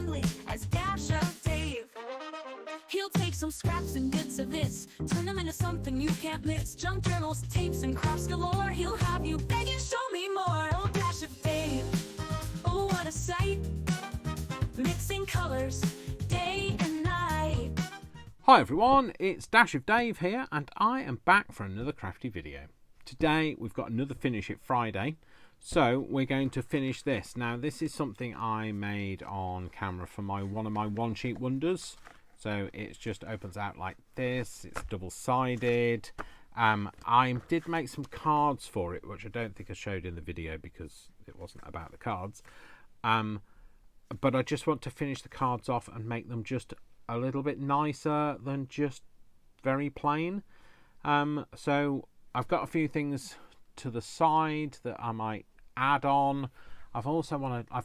friendly as Dash of Dave. He'll take some scraps and bits of this, turn them into something you can't miss. Junk journals, tapes, and crafts galore. He'll have you begging, show me more. Oh, Dash of Dave, oh, what a sight. Mixing colors, day and night. Hi everyone, it's Dash of Dave here, and I am back for another crafty video. Today we've got another Finish It Friday, so we're going to finish this. Now this is something I made on camera for one of my one sheet wonders. So it just opens out like this. It's double-sided. I did make some cards for it, which I don't think I showed in the video because it wasn't about the cards. But I just want to finish the cards off and make them just a little bit nicer than just very plain. So I've got a few things to the side that I might add on. I've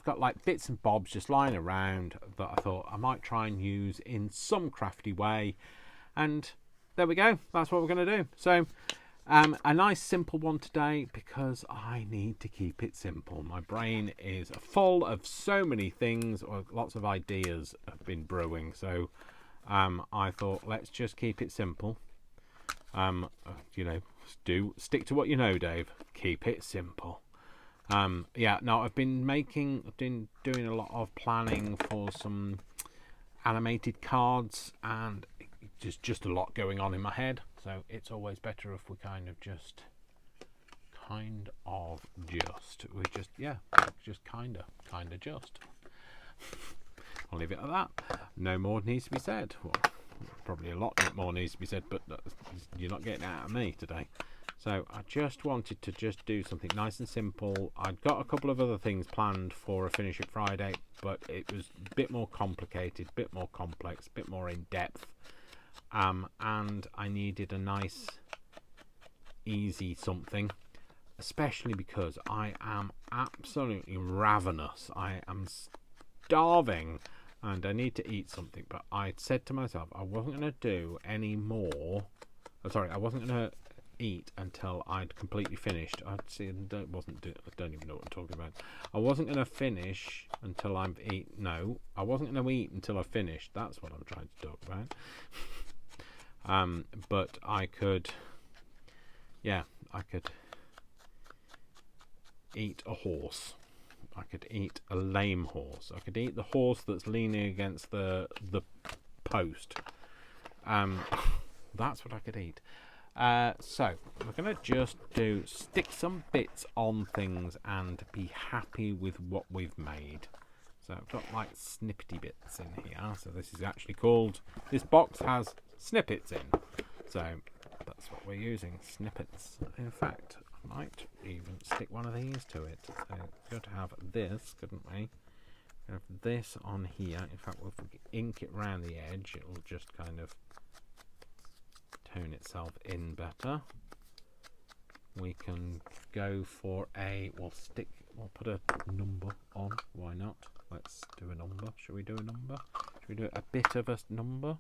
got like bits and bobs just lying around that I thought I might try and use in some crafty way, and there we go. That's what we're going to do. So a nice simple one today because I need to keep it simple. My brain is full of so many things, or lots of ideas have been brewing, so I thought let's just keep it simple. Stick to what you know, Dave. Keep it simple. I've been doing a lot of planning for some animated cards, and there's just a lot going on in my head, so it's always better if we just I'll leave it at that. No more needs to be said. Well, probably a lot more needs to be said, but you're not getting it out of me today. So I just wanted to just do something nice and simple. I'd got a couple of other things planned for a Finish It Friday, but it was a bit more complicated, a bit more complex, a bit more in depth. And I needed a nice, easy something, especially because I am absolutely ravenous. I am starving and I need to eat something. But I said to myself I wasn't going to do any more. I wasn't going to eat until I'd completely finished. I don't even know what I'm talking about. I wasn't going to finish until I've eaten. No, I wasn't going to eat until I finished. That's what I'm trying to talk about. But I could eat a horse. I could eat a lame horse. I could eat the horse that's leaning against the post. That's what I could eat. So we're going to just stick some bits on things and be happy with what we've made. So I've got like snippety bits in here. So this box has snippets in. So that's what we're using, snippets. In fact, I might even stick one of these to it. So we could have this, couldn't we? Have this on here. In fact, if we ink it round the edge, it will just kind of tone itself in better. We can go for we'll put a number on. Why not? Let's do a number. Should we do a number? Should we do a bit of a number?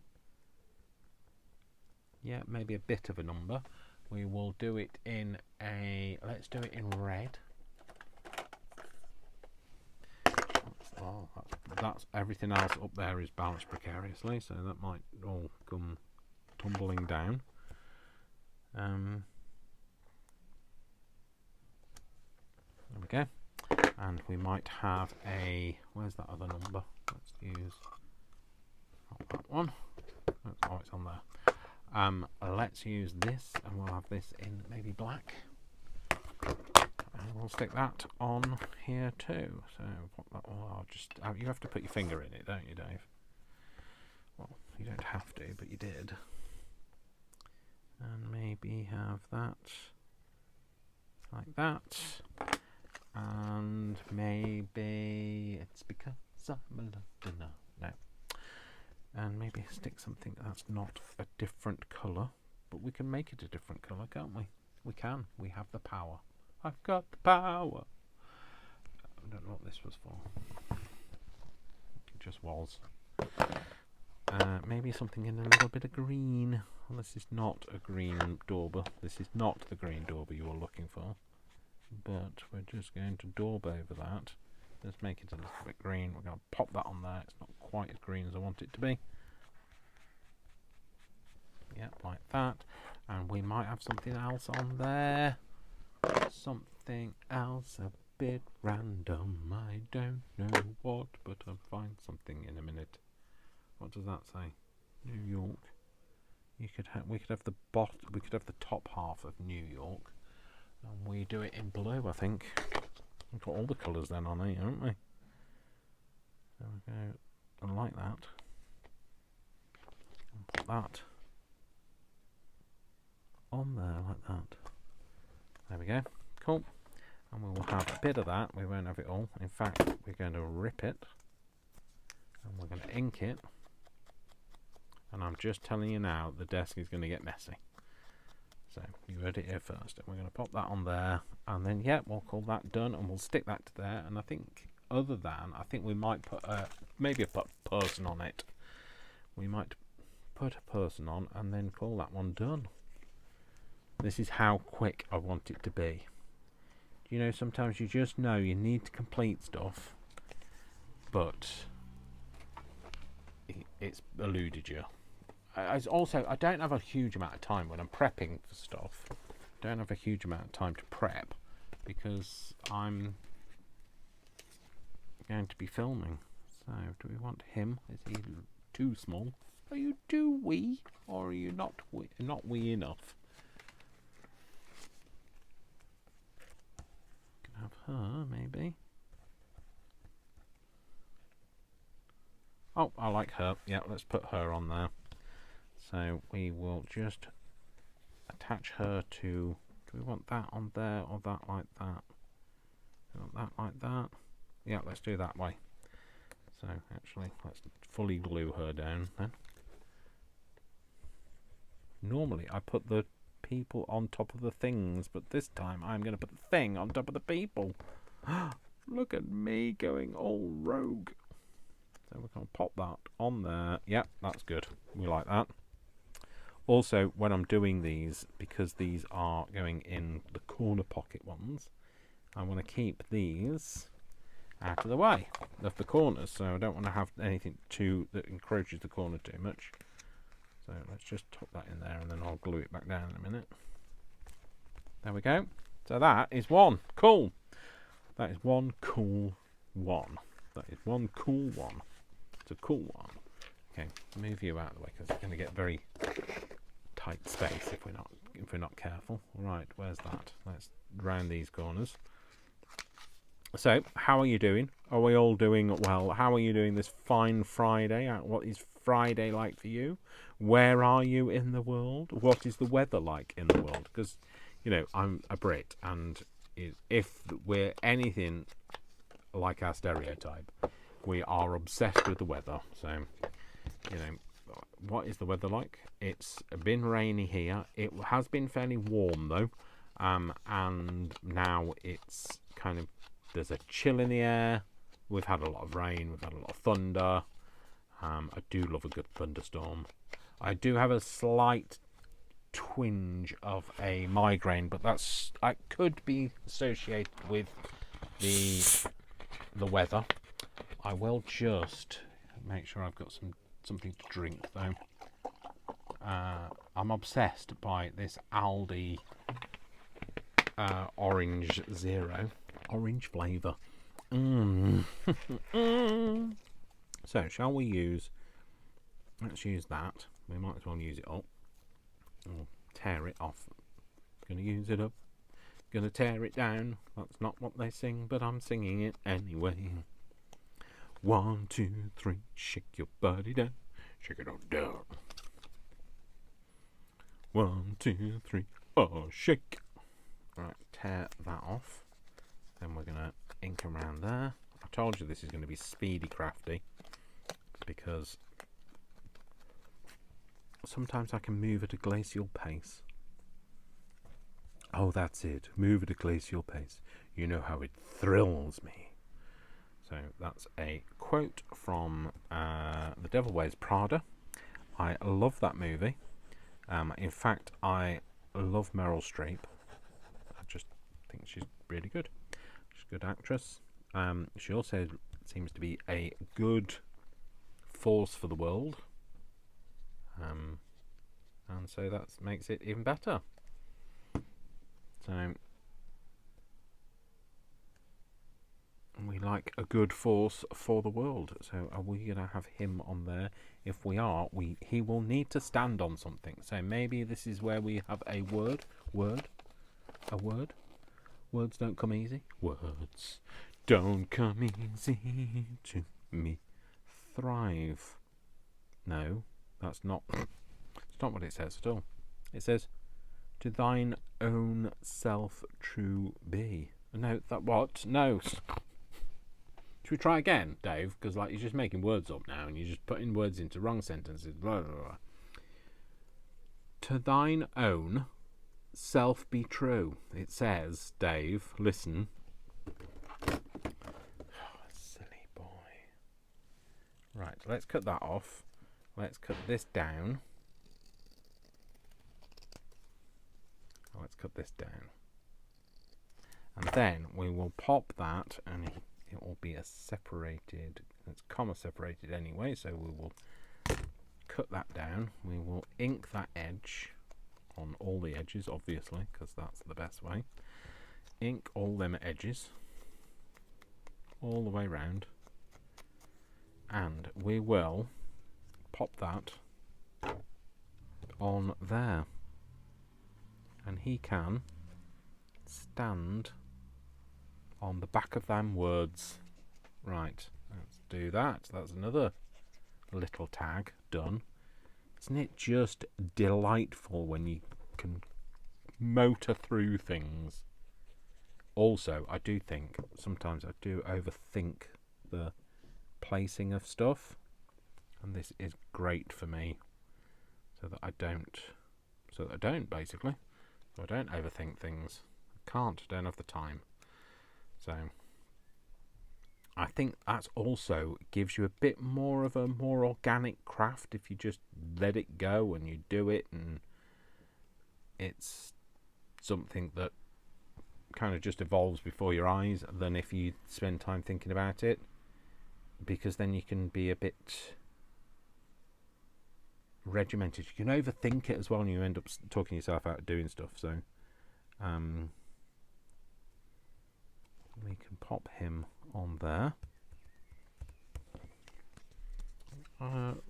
Yeah, maybe a bit of a number. We will do it in let's do it in red. Oh, that's everything else up there is balanced precariously, so that might all come tumbling down. There we go. And we might have where's that other number? Let's use not that one. Oh, it's on there. Let's use this, and we'll have this in maybe black. And we'll stick that on here too. So you have to put your finger in it, don't you, Dave? Well, you don't have to, but you did. And maybe have that like that. And maybe it's because I'm a Londoner. No. And maybe stick something that's not a different colour, but we can make it a different colour, can't we? We can. We have the power. I've got the power. I don't know what this was for. It just was. Maybe something in a little bit of green. Well, this is not a green dauber. This is not the green dauber you were looking for. But we're just going to daub over that. Let's make it a little bit green. We're going to pop that on there. It's not quite as green as I want it to be. Yep, like that. And we might have something else on there. Something else a bit random. I don't know what, but I'll find something in a minute. What does that say? New York. We could have the top half of New York, and we do it in blue. I think we've got all the colours then on it, haven't we? There we go. I like that. And put that on there like that. There we go. Cool. And we will have a bit of that. We won't have it all. In fact, we're going to rip it and we're going to ink it. And I'm just telling you now, the desk is going to get messy. So you heard it here first. And we're going to pop that on there, and then we'll call that done, and we'll stick that to there. And I think, I think we might put maybe a person on it. We might put a person on, and then call that one done. This is how quick I want it to be. You know, sometimes you just know you need to complete stuff, but it's eluded you. I don't have a huge amount of time when I'm prepping for stuff. I don't have a huge amount of time to prep because I'm going to be filming. So, do we want him? Is he too small? Are you too wee, or are you not wee enough? Can have her maybe. Oh, I like her. Yeah, let's put her on there. So we will just attach her to, do we want that on there or that like that? Do we want that like that? Yeah, let's do that way. So actually, let's fully glue her down then. Normally I put the people on top of the things, but this time I'm going to put the thing on top of the people. Look at me going all rogue. So we're going to pop that on there. Yep, that's good. We like that. Also, when I'm doing these, because these are going in the corner pocket ones, I want to keep these out of the way of the corners. So I don't want to have anything that encroaches the corner too much. So let's just tuck that in there, and then I'll glue it back down in a minute. There we go. So that is one. Cool. That is one cool one. That is one cool one. It's a cool one. Okay, move you out of the way because it's going to get very tight space if we're not careful. Right, where's that? Let's round these corners. So, how are you doing? Are we all doing well? How are you doing this fine Friday? What is Friday like for you? Where are you in the world? What is the weather like in the world? Because, you know, I'm a Brit, and if we're anything like our stereotype, we are obsessed with the weather. So, you know, what is the weather like? It's been rainy here. It has been fairly warm though, and now it's kind of, there's a chill in the air. We've had a lot of rain. We've had a lot of thunder. I do love a good thunderstorm. I do have a slight twinge of a migraine, but that could be associated with the weather. I will just make sure I've got something to drink though. I'm obsessed by this Aldi Orange Zero. Orange flavour. So, shall we let's use that. We might as well use it up. Or tear it off. Gonna use it up. Gonna tear it down. That's not what they sing, but I'm singing it anyway. 1, 2, 3, shake your body down. Shake it on down. 1, 2, 3, oh, shake. Right, tear that off. Then we're going to ink around there. I told you this is going to be speedy crafty, because sometimes I can move at a glacial pace. Oh, that's it. Move at a glacial pace. You know how it thrills me. So that's a quote from The Devil Wears Prada. I love that movie. In fact, I love Meryl Streep. I just think she's really good. She's a good actress. She also seems to be a good force for the world. And so that makes it even better. So we like a good force for the world. So are we going to have him on there? If we are, he will need to stand on something. So maybe this is where we have a word. A word. Words don't come easy. Words don't come easy to me. Thrive. No, that's not. It's not what it says at all. It says, "To thine own self true be." No, that what? No. Should we try again, Dave? Because like you're just making words up now, and you're just putting words into wrong sentences. Blah, blah, blah. To thine own self be true. It says, Dave. Listen. Oh, silly boy. Right, let's cut that off. Let's cut this down. Let's cut this down. And then we will pop that, and it will be a separated, it's comma separated anyway, so we will cut that down. We will ink that edge on all the edges, obviously, because that's the best way. Ink all them edges all the way round, and we will pop that on there, and he can stand on the back of them words. Right, let's do that. That's another little tag done. Isn't it just delightful when you can motor through things? Also, I do think sometimes I do overthink the placing of stuff, and this is great for me, so that I don't basically, so I don't overthink things. Don't have the time. So I think that also gives you a bit more of a more organic craft if you just let it go and you do it, and it's something that kind of just evolves before your eyes than if you spend time thinking about it, because then you can be a bit regimented. You can overthink it as well, and you end up talking yourself out of doing stuff. So we can pop him on there.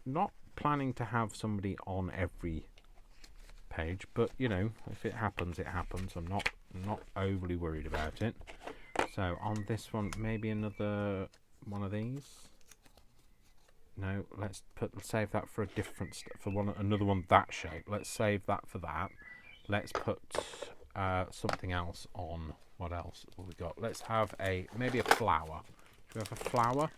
Not planning to have somebody on every page, but you know, if it happens, it happens. I'm not overly worried about it. So on this one, maybe another one of these. No, let's save that for a different another one that shape. Let's save that for that. Let's put something else on. What else have we got? Let's have maybe a flower. Do we have a flower?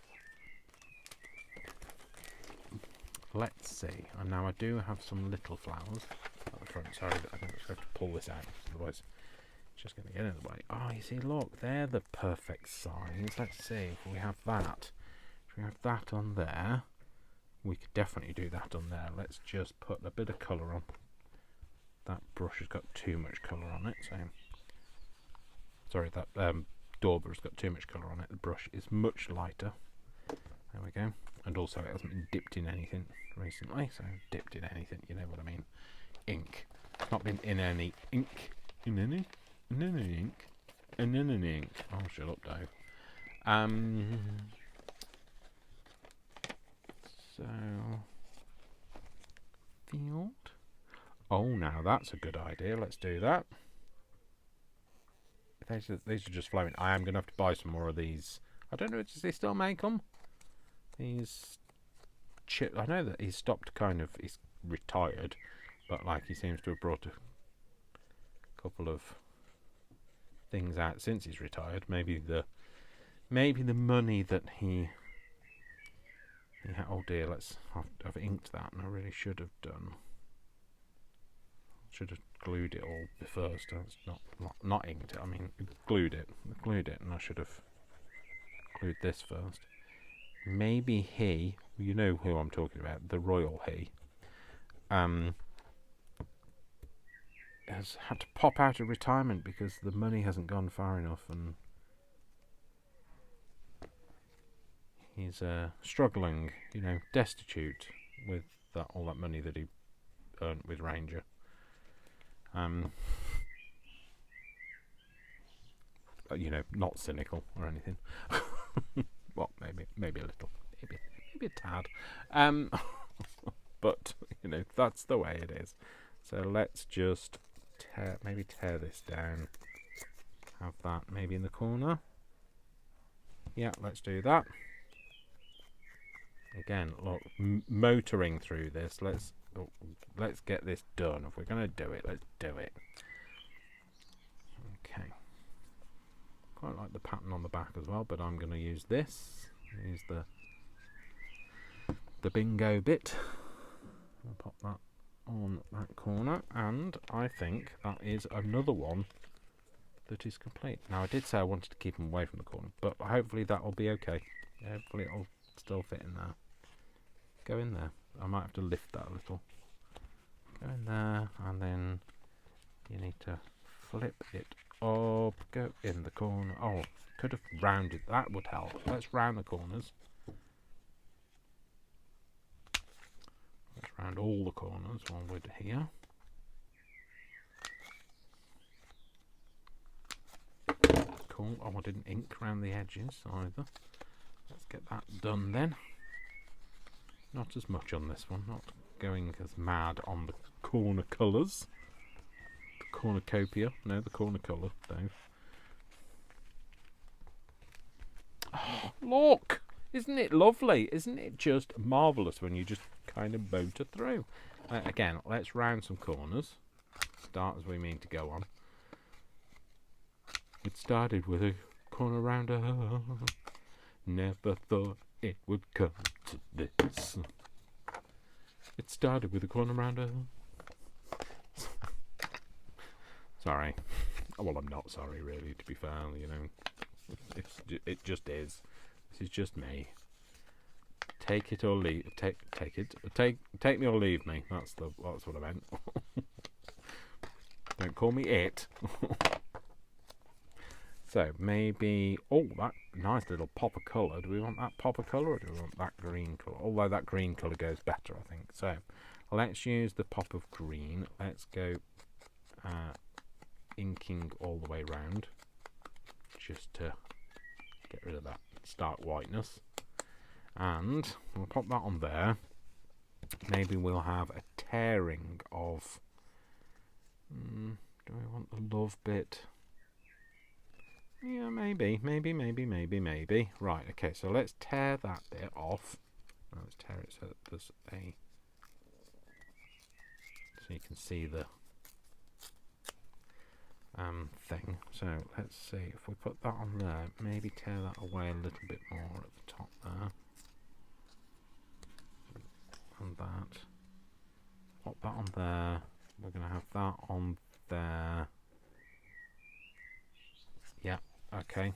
Let's see. And now I do have some little flowers at the front. Sorry, I think I just have to pull this out, otherwise it's just going to get in the way. Oh, you see, look, they're the perfect size. Let's see if we have that. If we have that on there, we could definitely do that on there. Let's just put a bit of colour on. That brush has got too much colour on it, so sorry, that dauber has got too much colour on it. The brush is much lighter. There we go. And also it hasn't been dipped in anything recently, so dipped in anything, you know what I mean. Ink. It's not been in any ink. In any ink. Oh, shut up, Dave. So field. Oh, now that's a good idea. Let's do that. These are just flowing. I am going to have to buy some more of these. I don't know, does they still make them? These chip. I know that he's stopped he's retired, but like he seems to have brought a couple of things out since he's retired. Maybe the money that he had. Oh dear, I've inked that, and I really should have done. Should have glued it all first. It's not inked it. I mean, glued it, and I should have glued this first. Maybe he, you know who I'm talking about, the royal he, has had to pop out of retirement because the money hasn't gone far enough, and He's struggling, you know, destitute with all that money that he earned with Ranger. You know, not cynical or anything. Well, maybe a little, maybe a tad. But you know, that's the way it is. So let's just tear this down. Have that maybe in the corner. Yeah, let's do that. Again, look, motoring through this. Let's get this done. If we're going to do it, let's do it. Okay. Quite like the pattern on the back as well, but I'm going to use this. Use the bingo bit. I'll pop that on that corner, and I think that is another one that is complete. Now, I did say I wanted to keep them away from the corner, but hopefully that will be okay. Hopefully it'll still fit in there. Go in there. I might have to lift that a little. Go in there, and then you need to flip it up. Go in the corner. Oh, could have rounded. That would help. Let's round the corners. Let's round all the corners while we're here. Cool. Oh, I didn't ink around the edges either. Let's get that done then. Not as much on this one. Not going as mad on the corner colours. The cornucopia. No, the corner colour, though. Oh, look! Isn't it lovely? Isn't it just marvellous when you just kind of motor through? Again, let's round some corners. Start as we mean to go on. It started with a corner rounder. Never thought it would come to this. It started with a corner rounder. Sorry. Well, I'm not sorry, really, to be fair. You know, it just is. This is just me. Take it or leave. Take it. Take me or leave me. That's what I meant. Don't call me it. So maybe, oh, that nice little pop of colour. Do we want that pop of colour, or do we want that green colour? Although that green colour goes better, I think. So let's use the pop of green. Let's go inking all the way round, just to get rid of that stark whiteness. And we'll pop that on there. Maybe we'll have a tearing of... do we want the love bit? Yeah, maybe. Right, okay, so let's tear that bit off. Let's tear it so that there's a... so you can see the thing. So let's see, if we put that on there, maybe tear that away a little bit more at the top there. And that. Pop that on there. We're going to have that on there. Yeah, okay.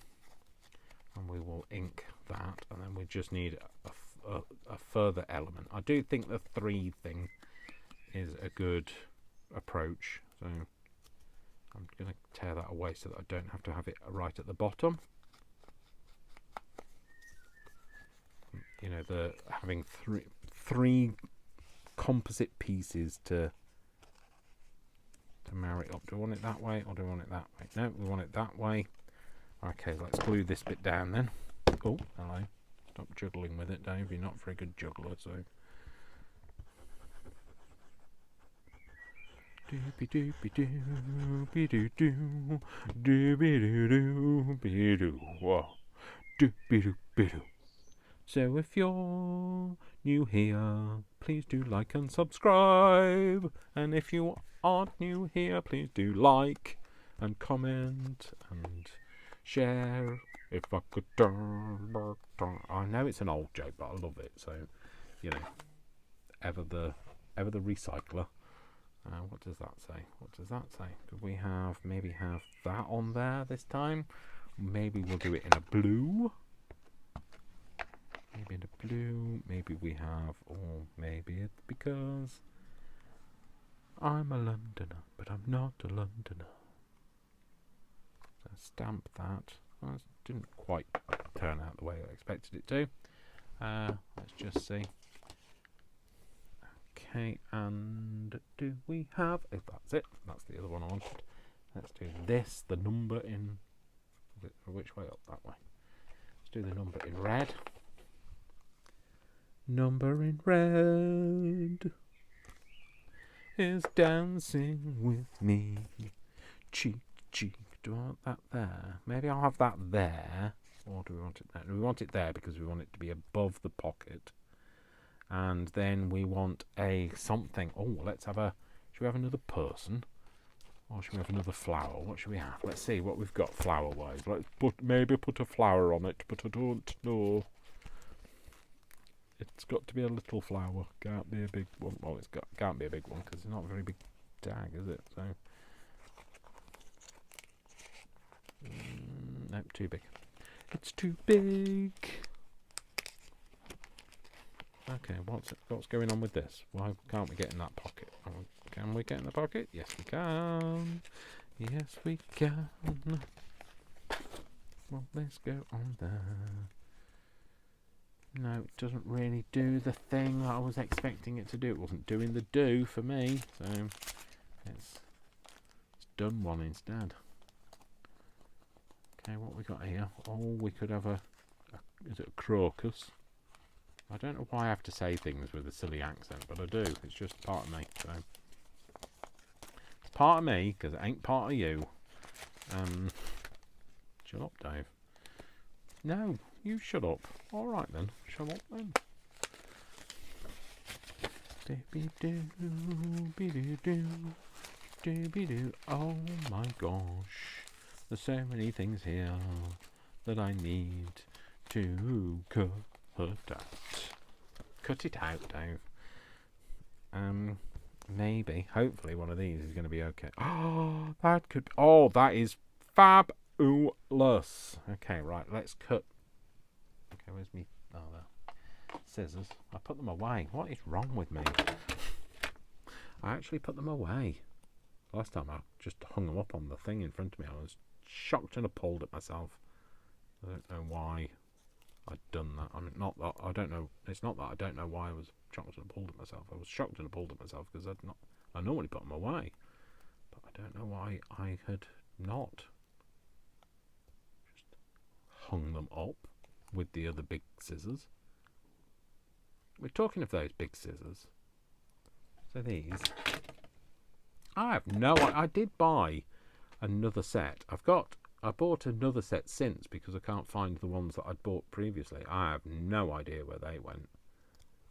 And we will ink that, and then we just need a further element. I do think the 3 thing is a good approach, so I'm going to tear that away so that I don't have to have it right at the bottom. You know, the having three composite pieces to marry up. Do we want it that way, or do we want it that way? No, we want it that way. Okay, let's glue this bit down then. Oh, hello. Stop juggling with it, Dave. You're not a very good juggler, so. Doopy doopy doopy doo doo doopy doo doopy doo whoa doopy doopy doo. So if you're new here, please do like and subscribe. And if you aren't new here, please do like and comment and share. If I could turn. I know it's an old joke, but I love it. So, you know, ever the recycler. What does that say? What does that say? Could we maybe have that on there this time? Maybe we'll do it in a blue. Maybe in a blue. Maybe we have, or maybe it's because I'm a Londoner, but I'm not a Londoner. So stamp that. Well, it didn't quite turn out the way I expected it to. Let's just see. Okay, and do we have... Oh, that's it. That's the other one I wanted. Let's do this. The number in... Which way up? That way. Let's do the number in red. Number in red is dancing with me. Cheek, cheek. Do I want that there? Maybe I'll have that there. Or do we want it there? We want it there because we want it to be above the pocket. And then we want a something. Oh, let's have a... Should we have another person? Or should we have another flower? What should we have? Let's see what we've got flower-wise. Let's maybe put a flower on it, but I don't know. It's got to be a little flower. Can't be a big one. Well, can't be a big one because it's not a very big tag, is it? So... nope, too big. It's too big. Okay, what's going on with this? Why can't we get in that pocket? Oh, can we get in the pocket? Yes, we can. Yes, we can. Well, let's go on there. No, it doesn't really do the thing that I was expecting it to do. It wasn't doing the do for me, so it's done one instead. Okay, what we got here? Oh, we could have is it a crocus? I don't know why I have to say things with a silly accent, but I do. It's just part of me. So it's part of me because it ain't part of you. Shut up, Dave. No, you shut up. All right then, shut up then. Oh my gosh, there's so many things here that I need to cut out. Cut it out, Dave. Maybe, hopefully one of these is going to be okay. Oh, that could... Oh, that is fabulous. Okay, right, let's cut. Okay, where's me? Oh, there. Scissors. I put them away. What is wrong with me? I actually put them away. Last time I just hung them up on the thing in front of me. I was shocked and appalled at myself. I don't know why I'd done that. I mean, not that I don't know. It's not that I don't know why I was shocked and appalled at myself. I was shocked and appalled at myself because I normally put them away, but I don't know why I had not just hung them up with the other big scissors. We're talking of those big scissors. So these, I have no. I did buy another set. I bought another set since because I can't find the ones that I'd bought previously. I have no idea where they went.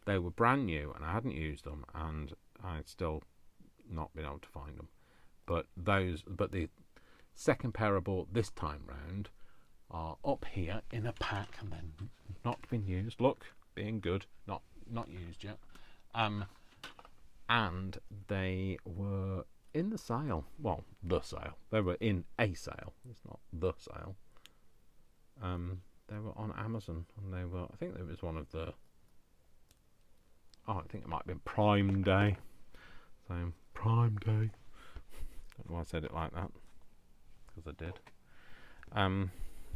They were brand new and I hadn't used them, and I'd still not been able to find them. But the second pair I bought this time round are up here in a pack and then not been used. Look, being good, not used yet. And they were in the sale. Well, the sale. They were in a sale. It's not the sale. They were on Amazon, and they were. I think it was one of the. Oh, I think it might have been Prime Day. So Prime Day. Don't know why I said it like that. Because I did.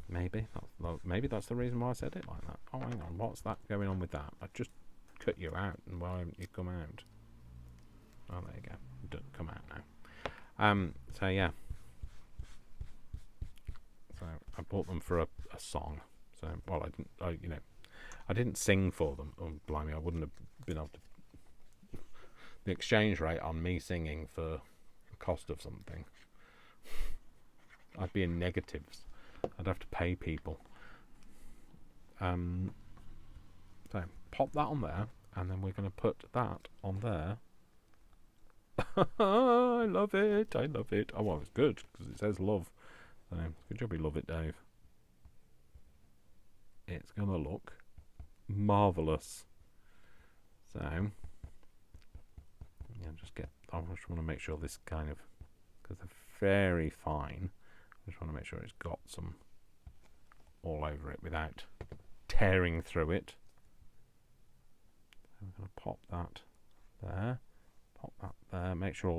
Maybe that's the reason why I said it like that. Oh, hang on. What's that going on with that? I just cut you out, and why haven't you come out? Oh, there you go. It doesn't come out now. So yeah. So I bought them for a song. So well, I didn't sing for them. Oh, blimey, I wouldn't have been able to. The exchange rate on me singing for the cost of something, I'd be in negatives. I'd have to pay people. So pop that on there, and then we're going to put that on there. I love it. I love it. Oh, well, it's good because it says love. So, good job you love it, Dave. It's going to look marvellous. So, yeah, I just want to make sure this kind of, because they're very fine, I just want to make sure it's got some all over it without tearing through it. So I'm going to pop that there. Pop that there. Make sure I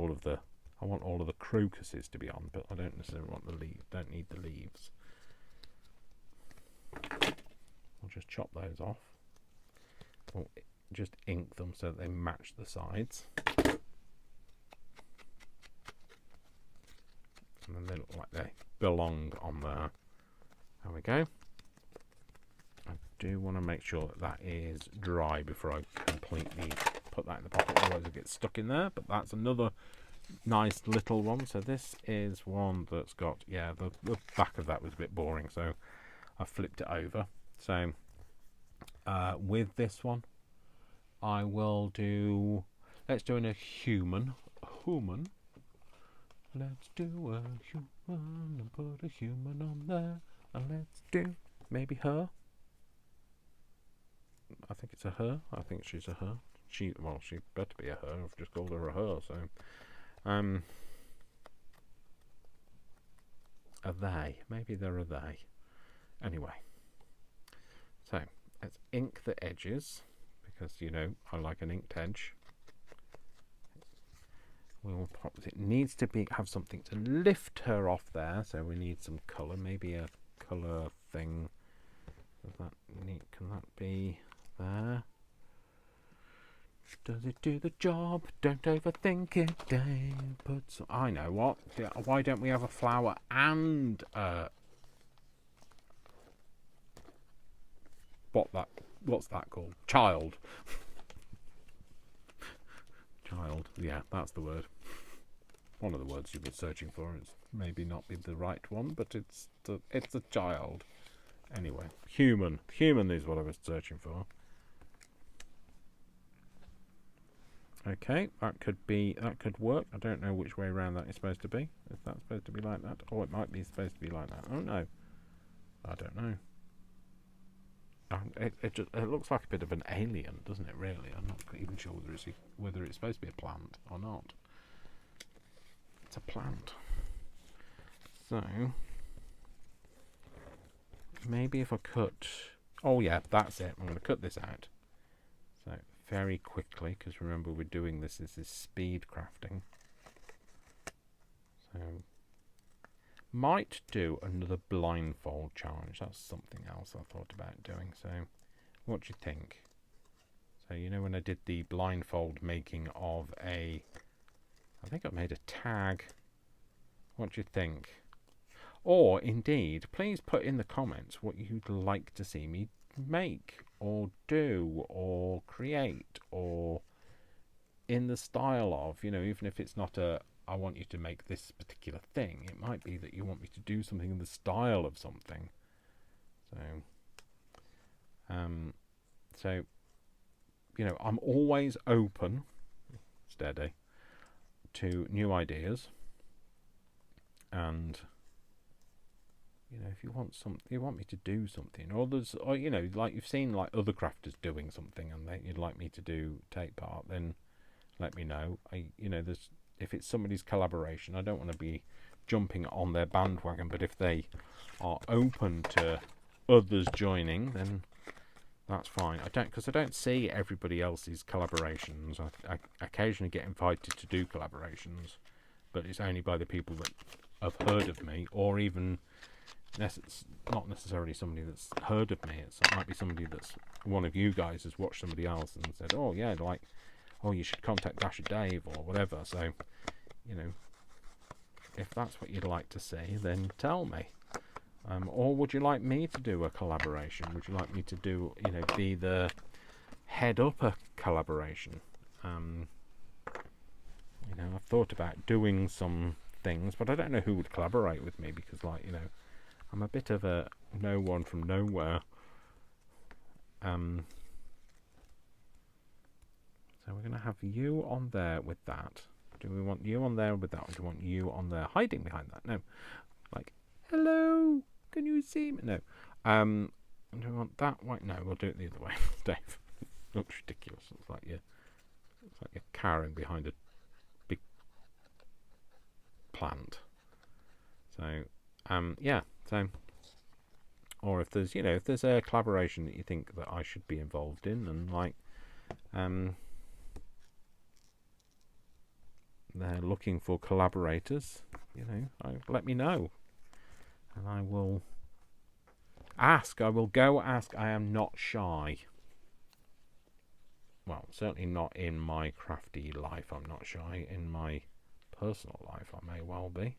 want all of the crocuses to be on, but I don't necessarily want the leaves. Don't need the leaves. I'll just chop those off. just ink them so that they match the sides. And then they look like they belong on there. There we go. I do want to make sure that that is dry before I completely put that in the pocket, otherwise it gets stuck in there. But that's another nice little one. So this is one that's got, yeah, the back of that was a bit boring, so I flipped it over. So with this one, I will do, let's do a human. Let's do a human and put a human on there. And let's do maybe her. I think it's a her. I think she's a her. She better be a her. I've just called her a her. So, a they. Maybe they're a they. Anyway, so let's ink the edges because I like an inked edge. We'll pop it. Needs to have something to lift her off there, so we need some colour. Maybe a colour thing. Can that be there? Does it do the job? Don't overthink it, Dave. Put some. I know what. Why don't we have a flower and what's that called? Child. Child. Yeah, that's the word. One of the words you've been searching for. It's maybe not be the right one, but it's a child. Anyway, human. Human is what I was searching for. Okay, that could work. I don't know which way around that is supposed to be. Is that supposed to be like that? Or it might be supposed to be like that. Oh no. I don't know. It looks like a bit of an alien, doesn't it, really? I'm not even sure whether it's supposed to be a plant or not. It's a plant. So, maybe if I cut... Oh yeah, that's it. I'm going to cut this out. So, very quickly, because remember we're doing this speed crafting. So, might do another blindfold challenge. That's something else I thought about doing. So, what do you think? So, when I did the blindfold making of I think I made a tag. What do you think? Or, indeed, please put in the comments what you'd like to see me make, or do, or create, or in the style of, even if it's not I want you to make this particular thing. It might be that you want me to do something in the style of something. So, I'm always open, steady, to new ideas. And, if you want me to do something, or like you've seen like other crafters doing something, and you'd like me to take part, then let me know. If it's somebody's collaboration, I don't want to be jumping on their bandwagon, but if they are open to others joining, then that's fine. Because I don't see everybody else's collaborations. I occasionally get invited to do collaborations, but it's only by the people that have heard of me, or even not necessarily somebody that's heard of me. It might be somebody that's one of you guys has watched somebody else and said, oh yeah, like, oh, you should contact Dash of Dave or whatever. So, if that's what you'd like to see, then tell me. Or would you like me to do a collaboration? Would you like me to do, be the head up a collaboration? I've thought about doing some things, but I don't know who would collaborate with me because, I'm a bit of a no one from nowhere. So we're going to have you on there with that. Do we want you on there with that, or do we want you on there hiding behind that? No. Like, hello, can you see me? No. Do we want that way? No, we'll do it the other way. Dave, looks ridiculous. It's like you're cowering behind a big plant. So, yeah. So, or if there's a collaboration that you think that I should be involved in, and they're looking for collaborators, let me know, and I will ask. I will go ask. I am not shy. well, certainly not in my crafty life, I'm not shy. In my personal life, I may well be.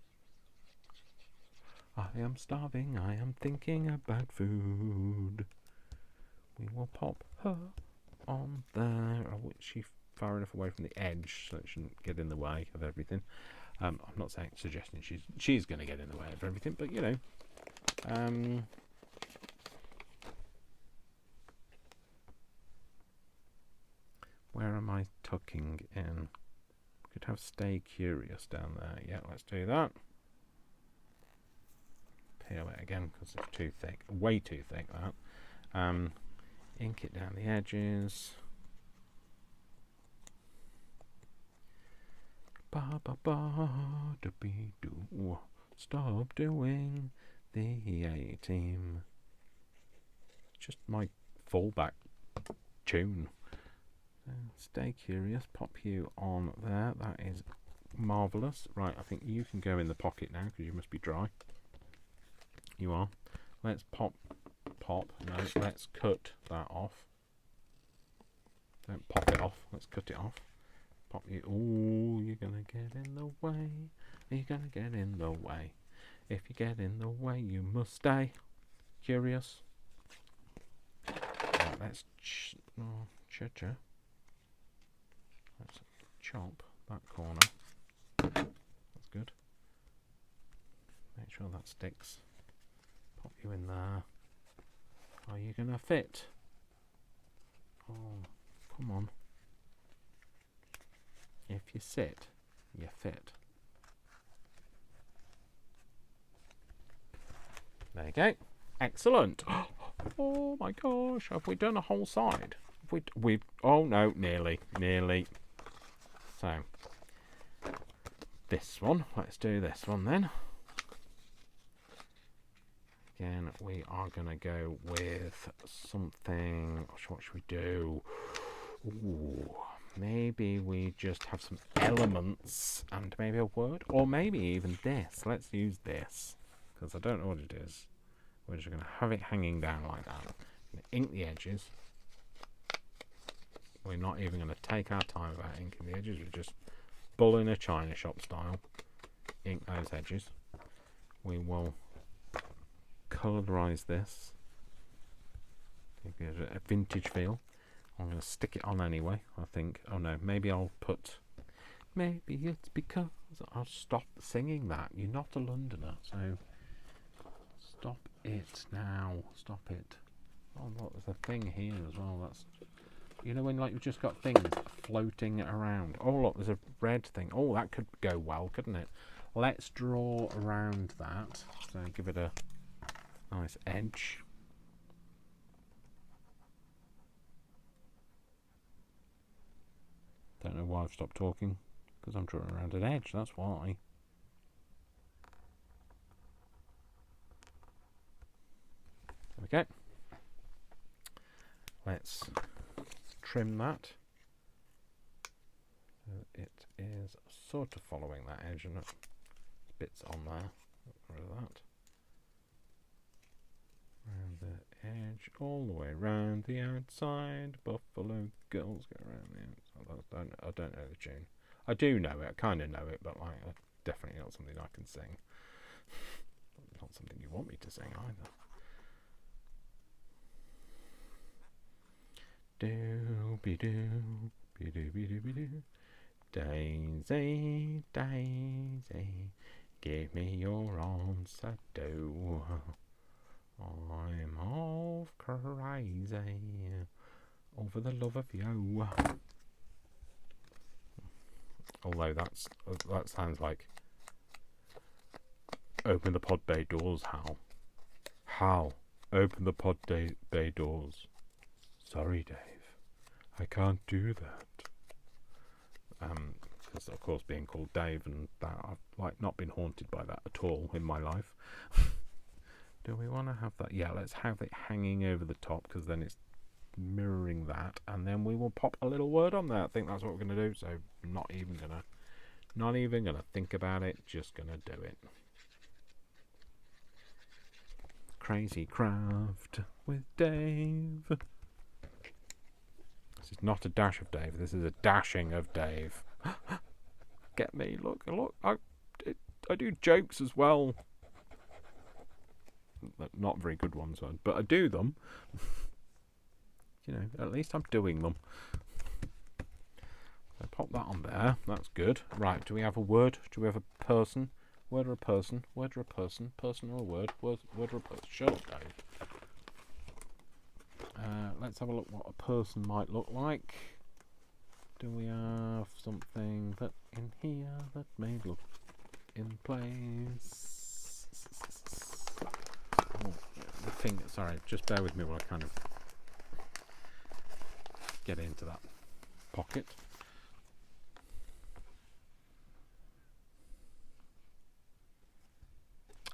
I am starving, I am thinking about food. We will pop her on there. Oh, she's far enough away from the edge so it shouldn't get in the way of everything. I'm not suggesting she's going to get in the way of everything, but you know. Where am I tucking in? Could have Stay Curious down there. Yeah, let's do that. Peel it again because it's too thick. Way too thick, that. Ink it down the edges. Ba ba ba da be do. Stop doing the A-Team. Just my fallback tune. Stay Curious. Pop you on there. That is marvellous. Right, I think you can go in the pocket now because you must be dry. You are. Let's pop. No, let's cut that off. Don't pop it off. Let's cut it off. Pop you. Oh, you're gonna get in the way. You're gonna get in the way. If you get in the way, you must stay curious. Right, let's let's chop that corner. That's good. Make sure that sticks. Pop you in there. Are you gonna fit? Oh, come on. If you sit, you fit. There you go. Excellent. Oh my gosh, have we done a whole side? We've oh no, nearly. So this one, let's do this one then. Again, we are gonna go with something. What should we do? Ooh, maybe we just have some elements and maybe a word, or maybe even this. Let's use this because I don't know what it is. We're just going to have it hanging down like that. Ink the edges. We're not even going to take our time about inking the edges. We're just bull in a china shop style. Ink those edges. We will colourize this. Give it a vintage feel. I'm going to stick it on anyway, I think. Oh no, maybe I'll put... Maybe it's because I'll stop singing that. You're not a Londoner, so... Stop it now. Stop it. Oh look, there's a thing here as well. That's... You know when like you've just got things floating around. Oh look, there's a red thing. Oh, that could go well, couldn't it? Let's draw around that. So give it a nice edge. Don't know why I've stopped talking, because I'm drawing around an edge, that's why. There we go. Let's trim that. So it is sort of following that edge, and bits on there. Get rid of that. Around the edge, all the way around the outside. Buffalo girls go around the outside. I don't know the tune. I do know it. I kind of know it, but like, definitely not something I can sing. Not something you want me to sing either. Doo-be-doo, be-doo-be-doo-be-doo. Daisy, Daisy, give me your answer, do. I'm half crazy over the love of you. Although that sounds like open the pod bay doors. How? Open the pod bay doors. Sorry, Dave, I can't do that. Because of course, being called Dave and that, I've like not been haunted by that at all in my life. Do we want to have that? Yeah, let's have it hanging over the top because then it's mirroring that, and then we will pop a little word on there. I think that's what we're going to do. So not even gonna think about it. Just gonna do it. Crazy Craft with Dave. This is not a dash of Dave. This is a dashing of Dave. Get me. Look. I do jokes as well. Not very good ones, but I do them. You know, at least I'm doing them. So pop that on there. That's good. Right, do we have a word? Do we have a person? Word or a person? Word or a person? Person or a word? Word or a person? Shut up, Dave. Let's have a look what a person might look like. Do we have something that in here that may look in place? Oh, the finger. Sorry, just bear with me while I kind of get into that pocket.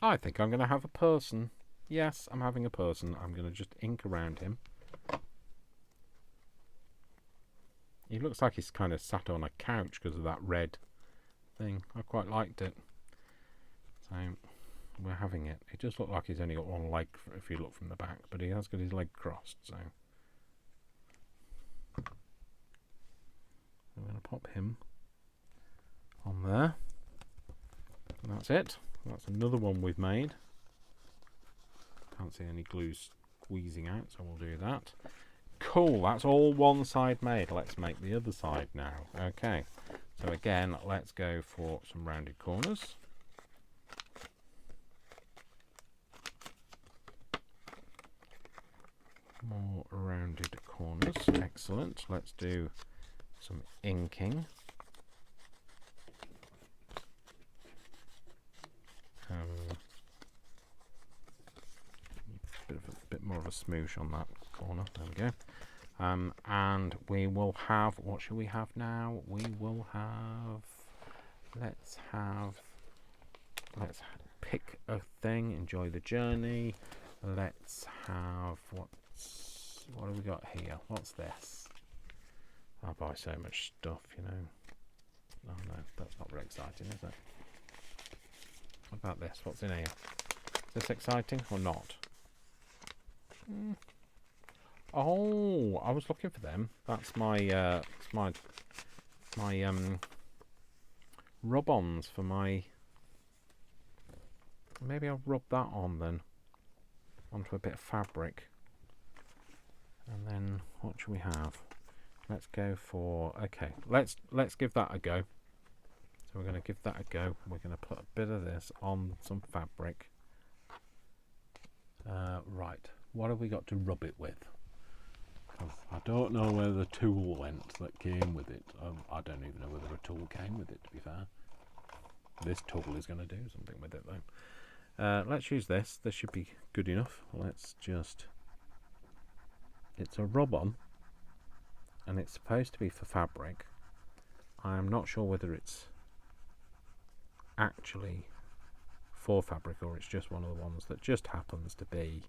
I think I'm going to have a person. Yes, I'm having a person. I'm going to just ink around him. He looks like he's kind of sat on a couch because of that red thing. I quite liked it. So we're having it. It just looked like he's only got one leg if you look from the back, but he has got his leg crossed. So I'm going to pop him on there. And that's it. That's another one we've made. Can't see any glue squeezing out, so we'll do that. Cool, that's all one side made. Let's make the other side now. Okay, so again, let's go for some rounded corners. More rounded corners. Excellent. Let's do some inking. Bit more of a smoosh on that corner. There we go. And we will have, what should we have now? We will have, let's pick a thing, enjoy the journey. Let's have, what have we got here? What's this? I buy so much stuff, you know. Oh no, that's not very exciting, is it? What about this? What's in here? Is this exciting or not? Oh, I was looking for them. That's my rub-ons for my. Maybe I'll rub that on then, onto a bit of fabric. And then what should we have? Let's go for. Okay, let's give that a go. So we're going to give that a go. We're going to put a bit of this on some fabric. Right. What have we got to rub it with? I don't know where the tool went that came with it. I don't even know whether a tool came with it, to be fair. This tool is going to do something with it, though. Let's use this. This should be good enough. Let's just... It's a rub-on, and it's supposed to be for fabric. I'm not sure whether it's actually for fabric or it's just one of the ones that just happens to be,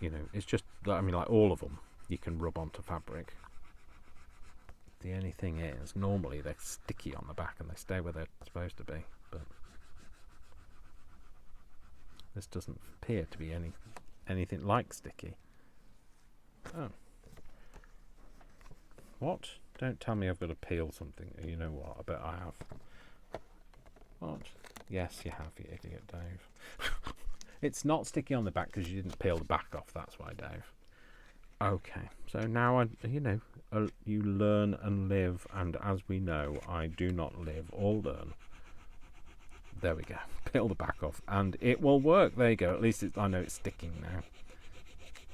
you know, it's just, I mean, like all of them you can rub onto fabric. The only thing is, normally they're sticky on the back and they stay where they're supposed to be, but this doesn't appear to be anything like sticky. Oh. What? Don't tell me I've got to peel something. You know what? I bet I have. What? Yes, you have, you idiot, Dave. It's not sticky on the back because you didn't peel the back off. That's why, Dave. Okay, so now you learn and live, and as we know, I do not live or learn. There we go. Peel the back off, and it will work. There you go. At least I know it's sticking now.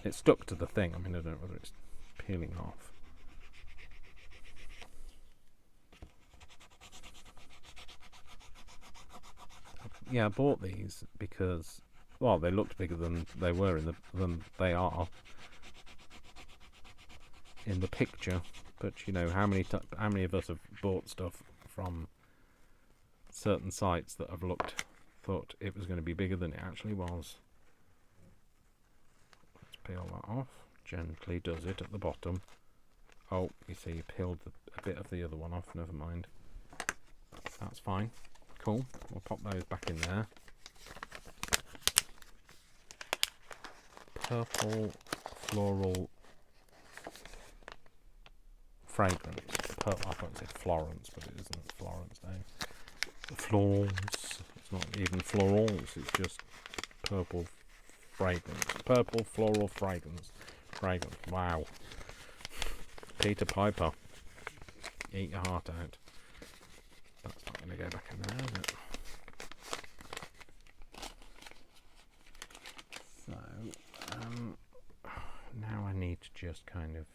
It's stuck to the thing. I mean, I don't know whether it's peeling off. Yeah, I bought these because, well, they looked bigger than they were than they are in the picture. But you know, how many of us have bought stuff from certain sites that have thought it was going to be bigger than it actually was. Let's peel that off. Gently does it at the bottom. Oh, you see, you peeled a bit of the other one off. Never mind. That's fine. Cool. We'll pop those back in there. Purple floral fragrance. I thought it said Florence, but it isn't Florence now. Florals. It's not even florals, it's just purple fragrance. Purple floral fragrance. Wow. Peter Piper. Eat your heart out. That's not going to go back in there, is it? So, now I need to just kind of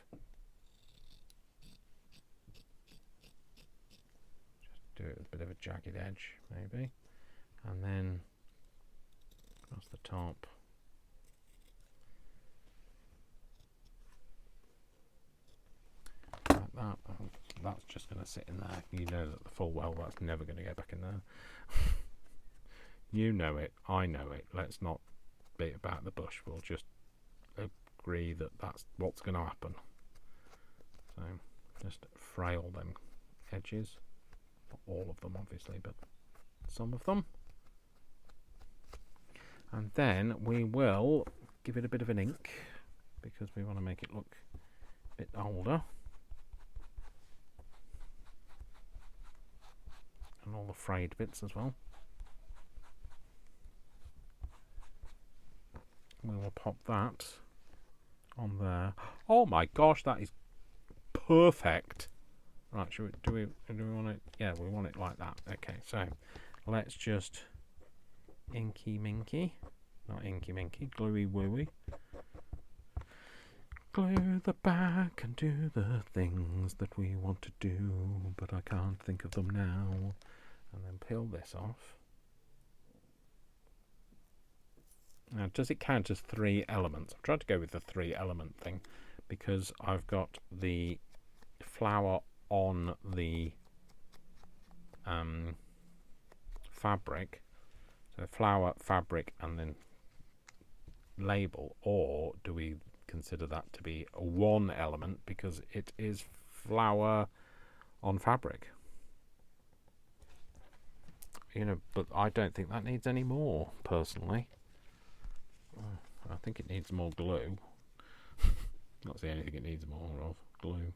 do it with a bit of a jagged edge, maybe, and then across the top. Like that. That's just going to sit in there. You know that the full well that's never going to go back in there. You know it, I know it. Let's not beat about the bush. We'll just agree that that's what's going to happen. So just frail them edges. Not all of them, obviously, but some of them. And then we will give it a bit of an ink because we want to make it look a bit older. And all the frayed bits as well. We will pop that on there. Oh my gosh, that is perfect. Right, do we want it? Yeah, we want it like that. Okay, so let's just inky minky, not inky minky, gluey wooey. Glue the back and do the things that we want to do, but I can't think of them now. And then peel this off. Now, does it count as 3 elements? I've tried to go with the 3 element thing because I've got the flower on the fabric. So flower, fabric, and then label. Or do we consider that to be 1 element because it is flower on fabric? You know, but I don't think that needs any more, personally. I think it needs more glue. Not see anything it needs more of. Glue.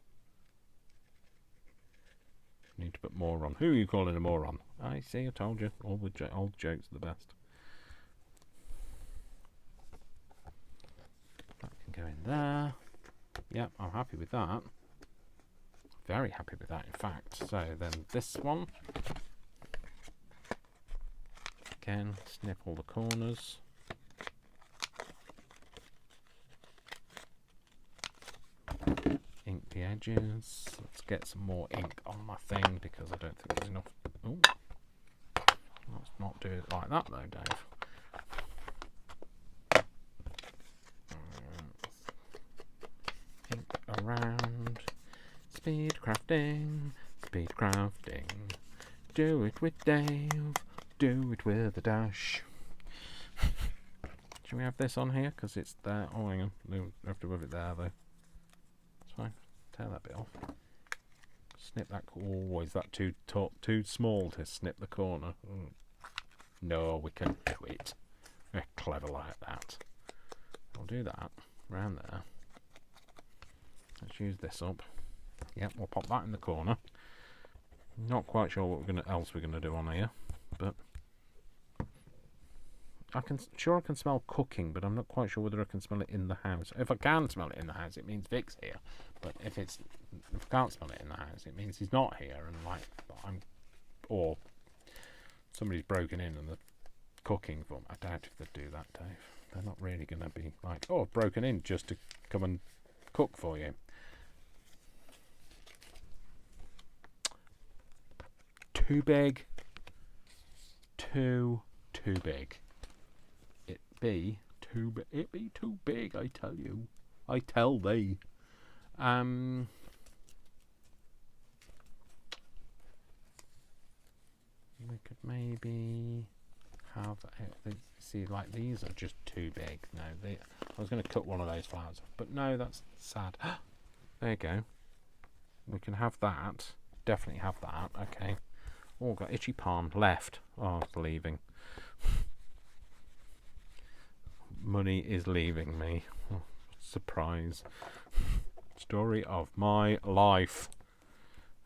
Need to put more on. Who are you calling a moron? I see, I told you. All the old jokes are the best. That can go in there. Yep, I'm happy with that. Very happy with that, in fact. So then this one. Again, snip all the corners. Ink the edges. Let's get some more ink on my thing because I don't think there's enough. Ooh. Let's not do it like that though, Dave. Ink around. Speed crafting. Speed crafting. Do it with Dave. Do it with a dash. Should we have this on here? Because it's there. Oh, hang on. We have to have it there, though. It's fine. Tear that bit off. Snip that. Oh, is that too small to snip the corner? No, we can do it. We're clever like that. We'll do that. Around there. Let's use this up. Yep, we'll pop that in the corner. Not quite sure what else we're gonna do on here, but I can smell cooking, but I'm not quite sure whether I can smell it in the house. If I can smell it in the house, it means Vic's here. But if I can't smell it in the house, it means he's not here, and or somebody's broken in and they're cooking for me. I doubt if they'd do that, Dave. They're not really going to be like, oh, I've broken in just to come and cook for you. Too big. Too big. It be too big, I tell you. I tell thee. We could maybe have see, like, these are just too big. No, I was going to cut one of those flowers off, but no, that's sad. There you go. We can have that. Definitely have that. Okay. Oh, got itchy palm left. Oh, it's leaving. money is leaving me. Oh, surprise. Story of my life.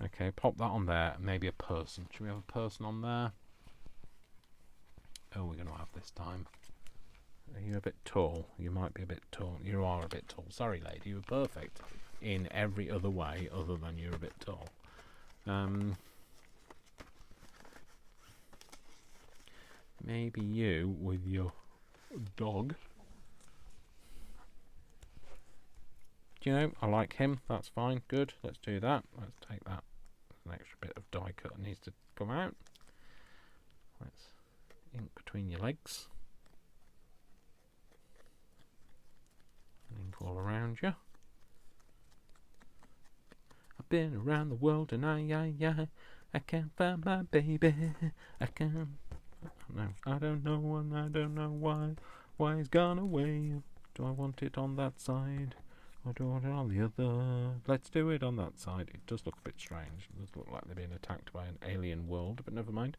Okay, pop that on there. Maybe a person. Should we have a person on there? Oh, we're going to have this time. Are you a bit tall? You might be a bit tall. You are a bit tall. Sorry, lady. You were perfect in every other way other than you're a bit tall. Maybe you with your dog. Do you know, I like him. That's fine. Good. Let's do that. Let's take that. An extra bit of die cut needs to come out. Let's ink between your legs. Ink all around you. I've been around the world and I can't find my baby. I can't. No, I don't know and I don't know why. Why he's gone away. Do I want it on that side? Or do I want it on the other? Let's do it on that side. It does look a bit strange. It does look like they're being attacked by an alien world, but never mind.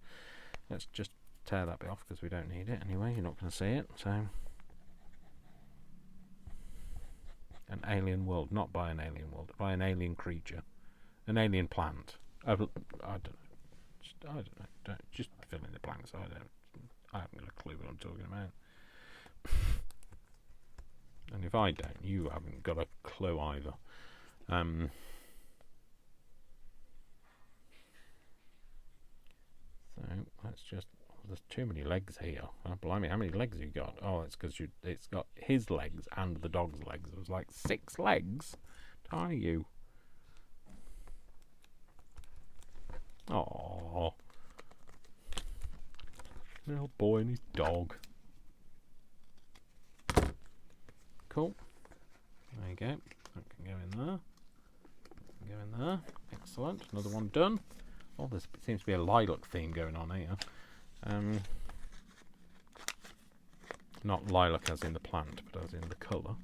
Let's just tear that bit off because we don't need it anyway. You're not going to see it. So, an alien world, not by an alien world, by an alien creature, an alien plant. I don't know. Just fill in the blanks. I haven't got a clue what I'm talking about. And if I don't, you haven't got a clue either. So let's just. There's too many legs here. Oh, blimey, how many legs you got? Oh, it's because it's got his legs and the dog's legs. It was like 6 legs. Are you? Oh, little boy and his dog. Cool. There you go. That can go in there. Go in there. Excellent. Another one done. Oh, there seems to be a lilac theme going on here. Not lilac as in the plant, but as in the colour.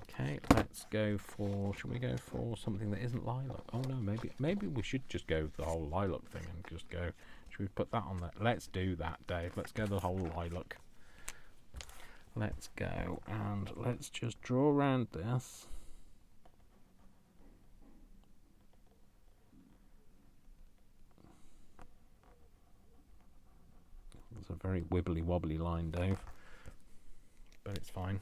Okay, let's go for. Should we go for something that isn't lilac? Oh no, maybe we should just go the whole lilac thing and just go. Should we put that on there? Let's do that, Dave. Let's go the whole lilac. Let's go and let's just draw around this. It's a very wibbly wobbly line, Dave, but it's fine.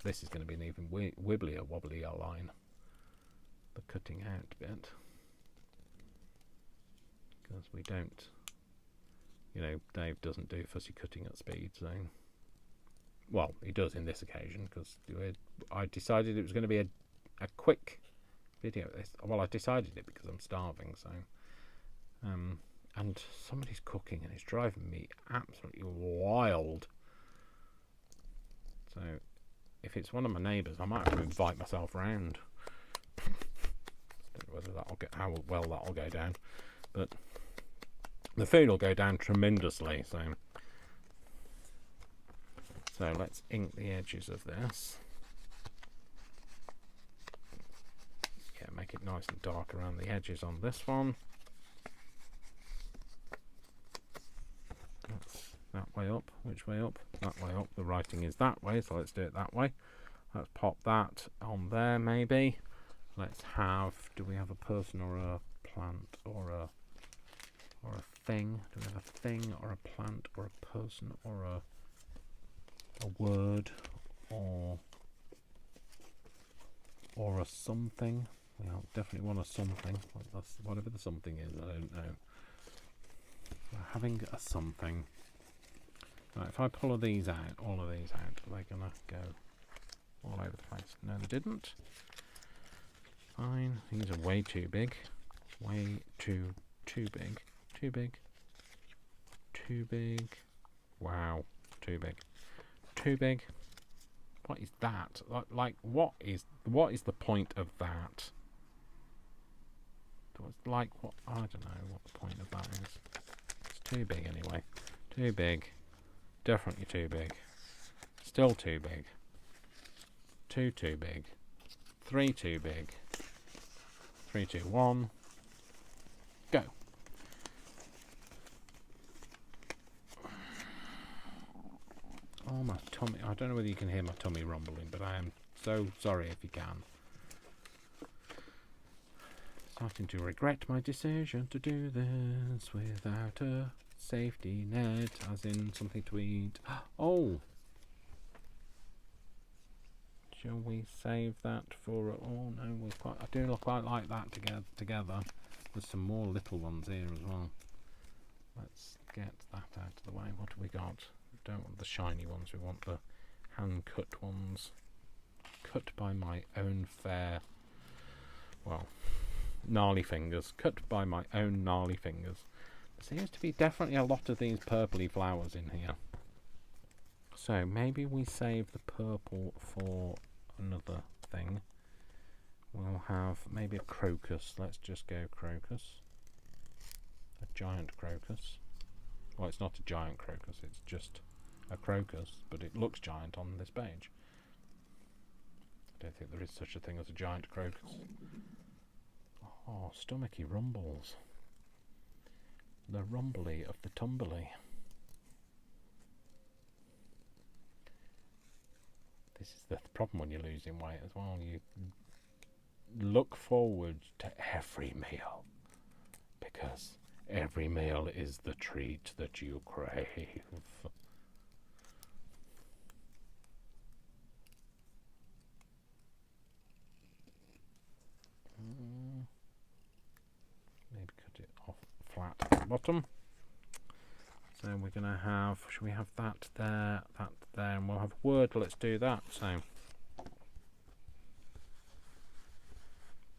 This is going to be an even wibblier wobblier line. The cutting out bit, because we don't, Dave doesn't do fussy cutting at speed, so. Well, he does in this occasion, because I decided it was going to be a quick video. Well, I decided it because I'm starving, so. And somebody's cooking and it's driving me absolutely wild. So, if it's one of my neighbours, I might have to invite myself round. I don't know whether how well that'll go down, but the food will go down tremendously. So let's ink the edges of this. Yeah, make it nice and dark around the edges on this one. That's that way up. Which way up? That way up. The writing is that way, so let's do it that way. Let's pop that on there, maybe. Let's have. Do we have a person or a plant or a thing? Do we have a thing or a plant or a person or a word or a something? We definitely want a something. Whatever the something is, I don't know. We're having a something. Right, if I pull all of these out, they're gonna go all over the place. No, they didn't. Fine. These are way too big. Way too big. Too big. Too big. Wow. Too big. Too big. What is that? Like what is the point of that? Like what? I don't know what the point of that is. It's too big anyway. Too big. Definitely too big. Still too big. 2 too big. 3 too big. 3, 2, 1. Go. Oh, my tummy. I don't know whether you can hear my tummy rumbling, but I am so sorry if you can. Starting to regret my decision to do this without a safety net, as in something to eat. Oh! Shall we save that for... Oh, no, I do quite like that together. There's some more little ones here as well. Let's get that out of the way. What have we got? We don't want the shiny ones. We want the hand-cut ones. Cut by my own fair... Well... gnarly fingers. Cut by my own gnarly fingers. There seems to be definitely a lot of these purpley flowers in here. So maybe we save the purple for another thing. We'll have maybe a crocus. Let's just go crocus. A giant crocus. Well, it's not a giant crocus, it's just a crocus, but it looks giant on this page. I don't think there is such a thing as a giant crocus. Oh, stomachy rumbles. The rumbly of the tumbly. This is the problem when you're losing weight as well. You look forward to every meal, because every meal is the treat that you crave. Maybe cut it off flat at the bottom. So we're going to have, should we have that there, and we'll have a word. Let's do that. So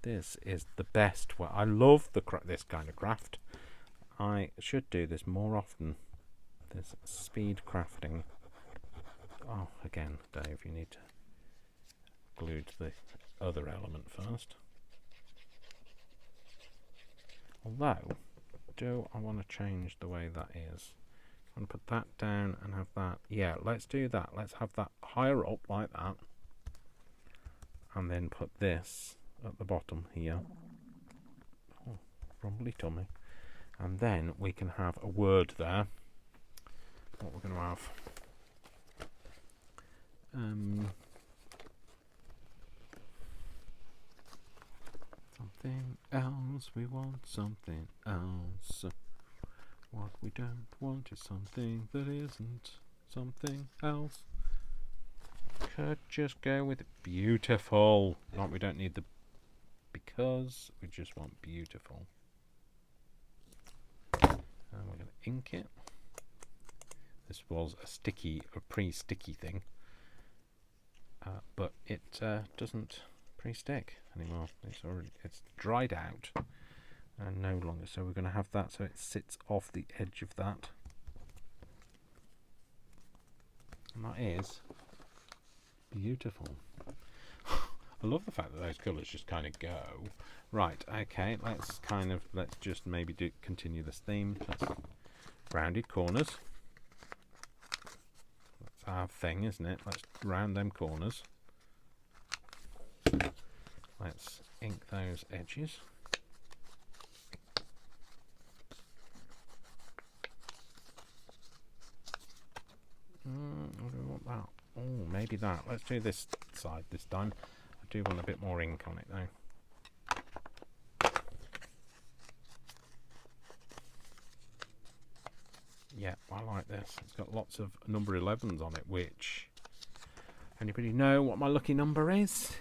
this is the best way. I love this kind of craft. I should do this more often. This speed crafting. Oh, again, Dave, you need to glue to the other element first. Although, do I want to change the way that is? I want to put that down and have that. Yeah, let's do that. Let's have that higher up like that. And then put this at the bottom here. Oh, rumbly tummy. And then we can have a word there. What we're going to have. Something else, we want something else. What we don't want is something that isn't something else. Could just go with beautiful. Not we don't need the because, we just want beautiful. And we're going to ink it. This was a pre-sticky thing, but it doesn't pre-stick anymore. It's dried out and no longer. So we're going to have that so it sits off the edge of that, and that is beautiful. I love the fact that those colours just kind of go. Right, okay, let's just maybe continue this theme. Let's rounded corners. That's our thing, isn't it? Let's round them corners. Let's ink those edges. What do we want that? Oh, maybe that. Let's do this side this time. I do want a bit more ink on it though. Yeah, I like this. It's got lots of number 11s on it, which... Anybody know what my lucky number is?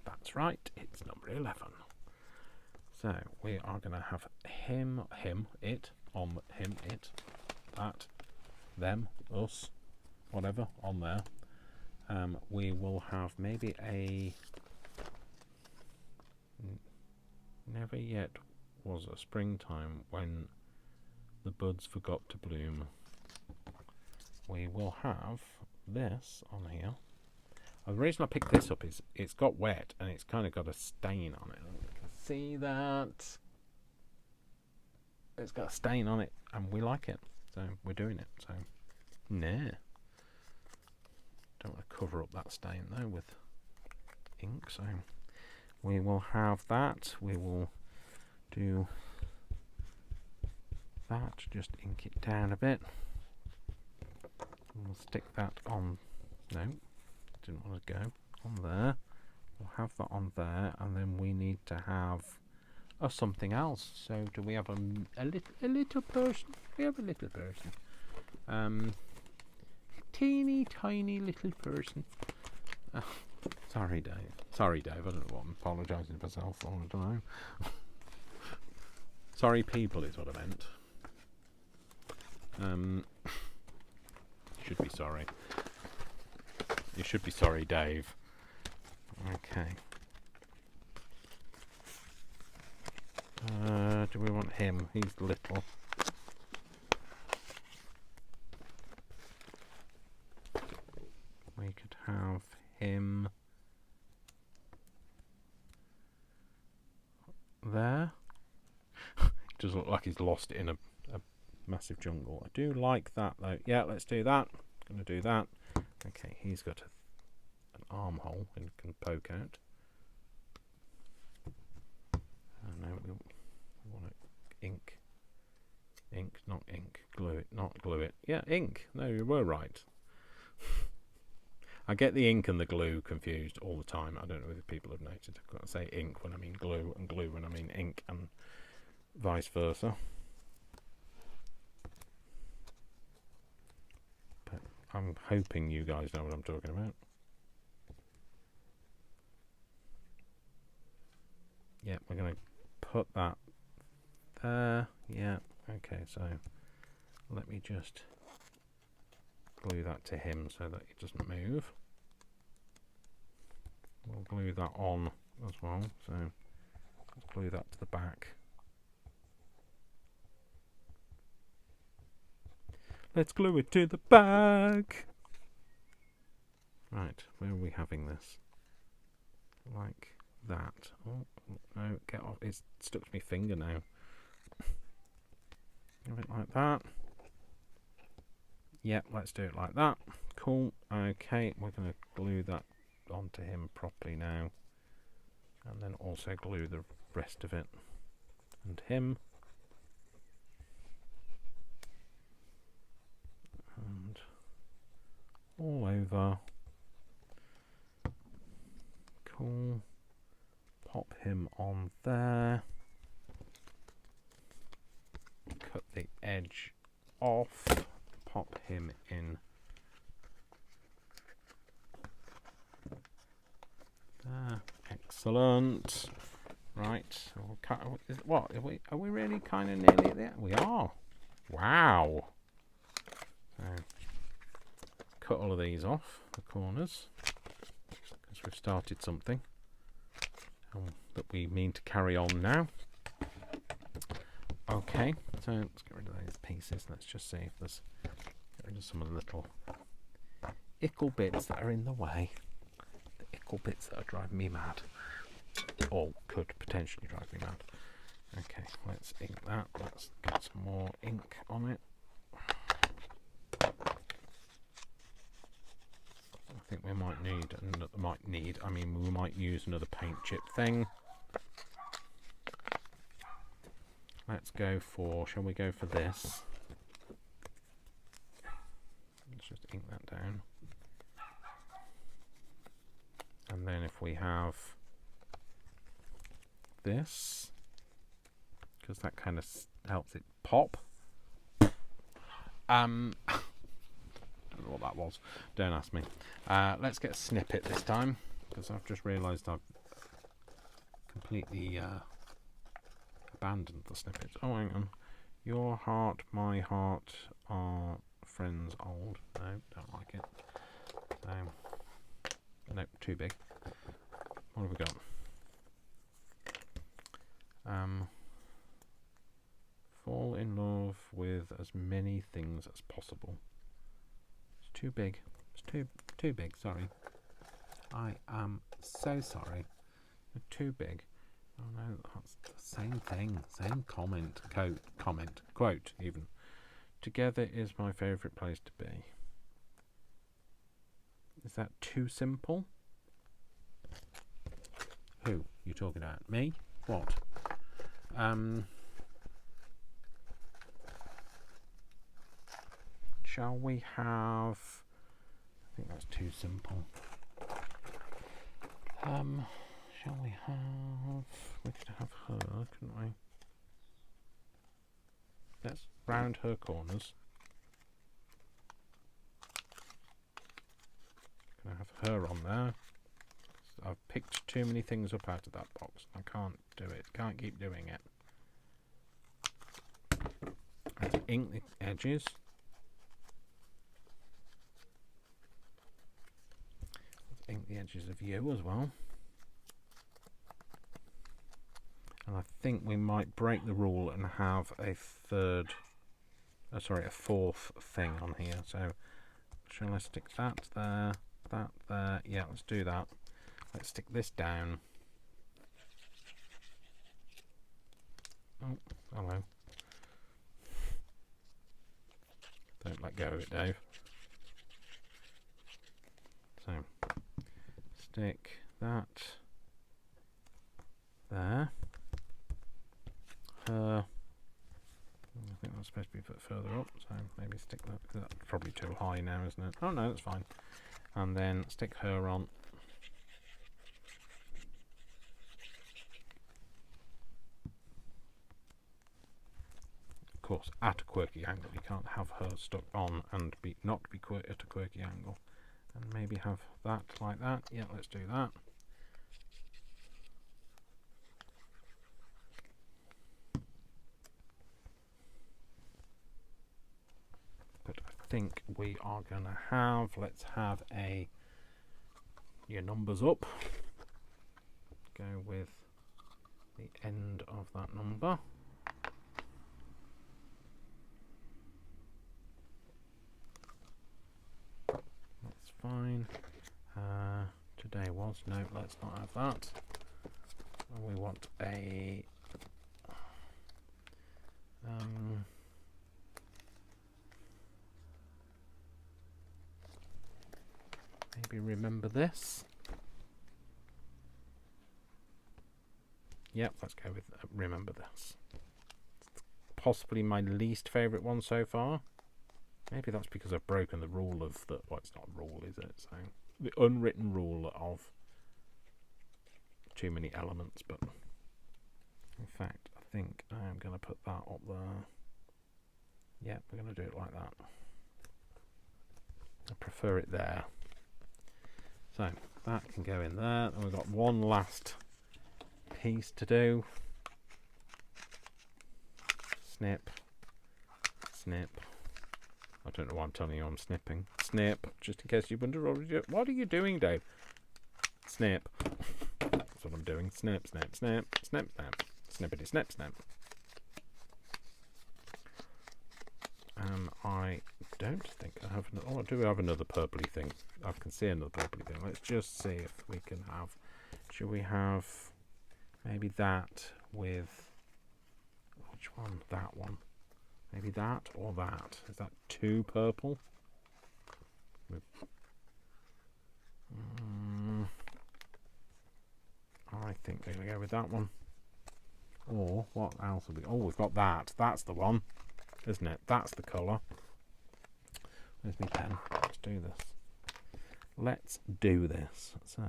That's right, it's number 11. So, we are going to have it, that, them, us, whatever, on there. We will have maybe a... Never yet was a springtime when the buds forgot to bloom. We will have this on here. The reason I picked this up is it's got wet and it's kind of got a stain on it. You can see that. It's got a stain on it and we like it. So we're doing it. So, nah. Don't want to cover up that stain though with ink. So we will have that. We will do that. Just ink it down a bit. We'll stick that on. No, didn't want to go on there. We'll have that on there, and then we need to have something else. So, do we have a little person? We have a little person. Teeny tiny little person. Sorry, Dave. Sorry, Dave. I don't know what I'm apologising to myself for. I don't know. Sorry, people is what I meant. You should be sorry. You should be sorry, Dave. Okay. Do we want him? He's little. We could have him there. It does look like he's lost in a massive jungle. I do like that though. Yeah, let's do that. Gonna do that. Okay, he's got an armhole and can poke out. No, we want to ink. Ink, not ink. Glue it, not glue it. Yeah, ink. No, you were right. I get the ink and the glue confused all the time. I don't know if people have noticed. I've got to say ink when I mean glue, and glue when I mean ink, and vice versa. But I'm hoping you guys know what I'm talking about. Yeah, we're going to put that there. Yeah, okay, so let me just glue that to him so that it doesn't move. We'll glue that on as well, so let's glue that to the back. Let's glue it to the back. Right, where are we having this? Like that. Oh, no, get off. It's stuck to my finger now. Have it like that. Yep, let's do it like that. Cool. Okay, we're going to glue that onto him properly now. And then also glue the rest of it. And him. And all over. Cool. Pop him on there. Cut the edge off. Pop him in there. Excellent. Right. We'll cut, what? Are we really kind of nearly there? We are. Wow. So, cut all of these off, the corners, because we've started something that we mean to carry on now. Okay, so let's get rid of those pieces. Let's just see if there's get rid of some of the little ickle bits that are in the way. The ickle bits that are driving me mad, or could potentially drive me mad. Okay, let's ink that. Let's get some more ink on it. I think we might need another, I mean we might use another paint chip thing. Let's go for, shall we go for this? Let's just ink that down. And then if we have this, because that kind of helps it pop. I don't know what that was. Don't ask me. Let's get a snippet this time, because I've just realised I've completely abandoned the snippets. Oh, hang on. Your heart, my heart are friends old. No, don't like it. Nope, too big. What have we got? Fall in love with as many things as possible. It's too big. It's too big, sorry. I am so sorry. They're too big. Oh no, that's the same thing. Same quote even. Together is my favourite place to be. Is that too simple? Who you talking about? Me? What? shall we have... I think that's too simple. Shall we have... We could have her, couldn't we? Let's round her corners. Can I have her on there? I've picked too many things up out of that box. I can't do it. Can't keep doing it. Let's ink the edges. Let's ink the edges of you as well. And I think we might break the rule and have a fourth thing on here. So shall I stick that there, that there? Yeah, let's do that. Let's stick this down. Oh, hello. Don't let go of it, Dave. So, stick that there. I think that's supposed to be a bit further up, so maybe stick that. That's probably too high now, isn't it? Oh no, that's fine. And then stick her on. Of course, at a quirky angle. You can't have her stuck on and not be at a quirky angle. And maybe have that like that. Yeah, let's do that. But I think we are going to have, let's have your numbers up. Go with the end of that number. That's fine. Today was, no, let's not have that. We want a maybe remember this. Yep, let's go with remember this. It's possibly my least favourite one so far. Maybe that's because I've broken the rule of the... Well, it's not a rule, is it? So the unwritten rule of too many elements, but in fact, I think I am going to put that up there. Yeah, we're going to do it like that. I prefer it there. So that can go in there. And we've got one last piece to do. Snip, snip. I don't know why I'm telling you I'm snipping. Snip, just in case you wonder, what are you doing, Dave? Snip. That's what I'm doing. Snip, snip, snip, snip, snip. Snippity, snip, snip. I don't think I have... Oh, I do have another purpley thing. I can see another purpley thing. Let's just see if we can have... Should we have maybe that with... Which one? That one. Maybe that or that. Is that too purple? I think we're going to go with that one. Or what else have we... Oh, we've got that. That's the one, isn't it? That's the colour. Where's my pen? Let's do this. Let's do this. So,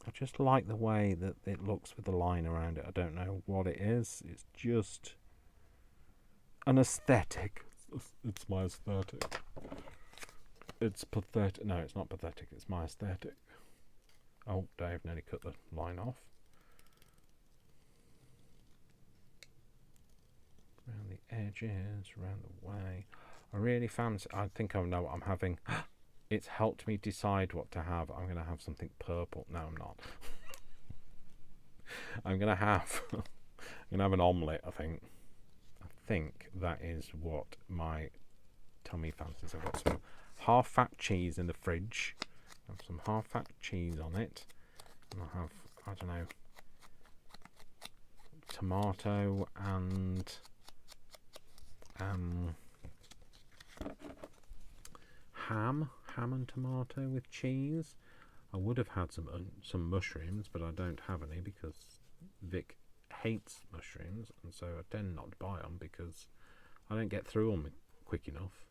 I just like the way that it looks with the line around it. I don't know what it is. It's just an aesthetic. It's my aesthetic. It's pathetic. No, it's not pathetic. It's my aesthetic. Oh, Dave nearly cut the line off. Around the edges, around the way. I really fancy... I think I know what I'm having. It's helped me decide what to have. I'm going to have something purple. No, I'm not. I'm going to have... I'm going to have an omelette, I think. I think that is what my tummy fancies. I've got some half-fat cheese in the fridge. I have some half-fat cheese on it. And I have, I don't know, tomato and... ham and tomato with cheese. I would have had some mushrooms, but I don't have any because Vic hates mushrooms, and so I tend not to buy them because I don't get through them quick enough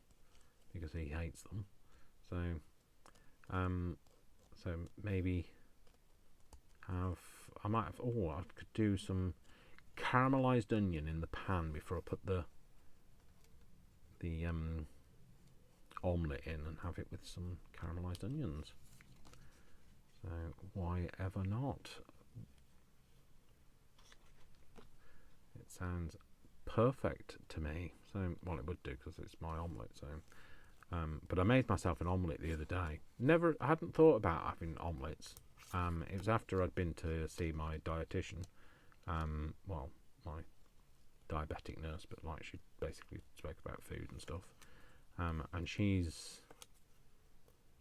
because he hates them. So, so maybe I might have. Oh, I could do some caramelized onion in the pan before I put the omelette in, and have it with some caramelized onions. So why ever not? It sounds perfect to me. So, well, it would do because it's my omelette. So, but I made myself an omelette the other day. I hadn't thought about having omelettes. It was after I'd been to see my dietitian. Well, my diabetic nurse, but like she basically spoke about food and stuff. And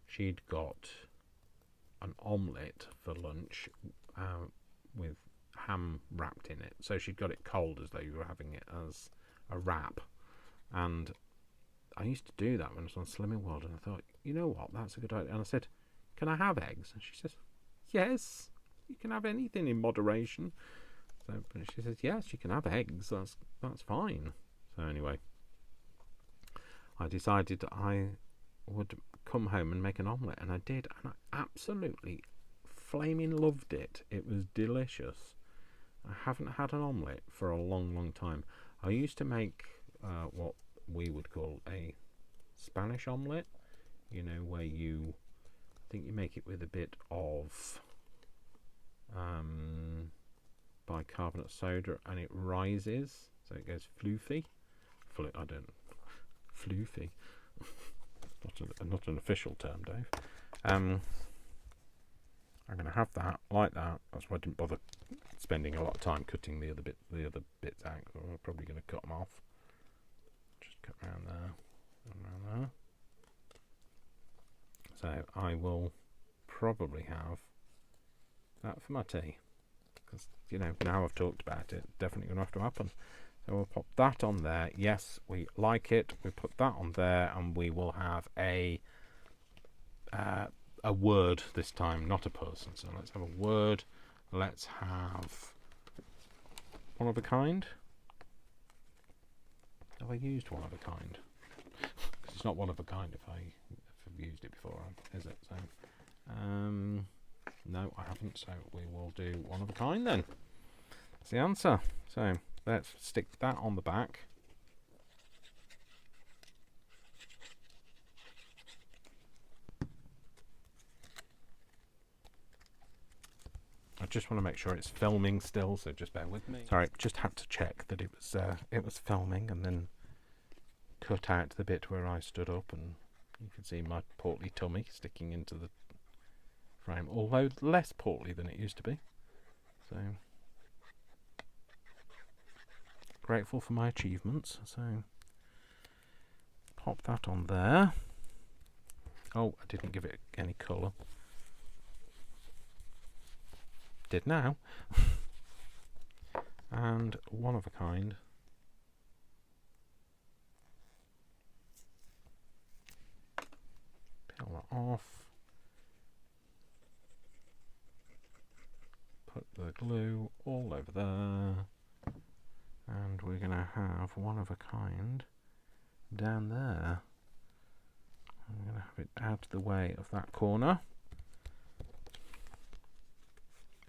she'd got an omelette for lunch with ham wrapped in it. So she'd got it cold as though you were having it as a wrap. And I used to do that when I was on Slimming World, and I thought, you know what, that's a good idea. And I said, can I have eggs? And she says, yes, you can have anything in moderation. So she says, yes, you can have eggs. That's fine. So anyway, I decided I would come home and make an omelette, and I did, and I absolutely flaming loved it. It was delicious. I haven't had an omelette for a long time. I used to make what we would call a Spanish omelette, you know, where I think you make it with a bit of bicarbonate soda, and it rises, so it goes floofy. Floofy. Not an official term, Dave. I'm going to have that like that. That's why I didn't bother spending a lot of time cutting the other bits out. I'm probably going to cut them off. Just cut around there and around there. So I will probably have that for my tea, because now I've talked about it, definitely going to have to happen. So we'll pop that on there. Yes, we like it. We put that on there, and we will have a word this time, not a person. So let's have a word. Let's have one of a kind. Have I used one of a kind? Because it's not one of a kind if I've used it before, is it? So, no, I haven't. So we will do one of a kind then. That's the answer. So let's stick that on the back. I just want to make sure it's filming still, so just bear with me. Sorry, just had to check that it was filming, and then cut out the bit where I stood up, and you can see my portly tummy sticking into the frame, although less portly than it used to be. So grateful for my achievements. So pop that on there. Oh, I didn't give it any colour. Did now. And one of a kind. Peel that off. Put the glue all over there. And we're going to have one of a kind down there. I'm going to have it out of the way of that corner.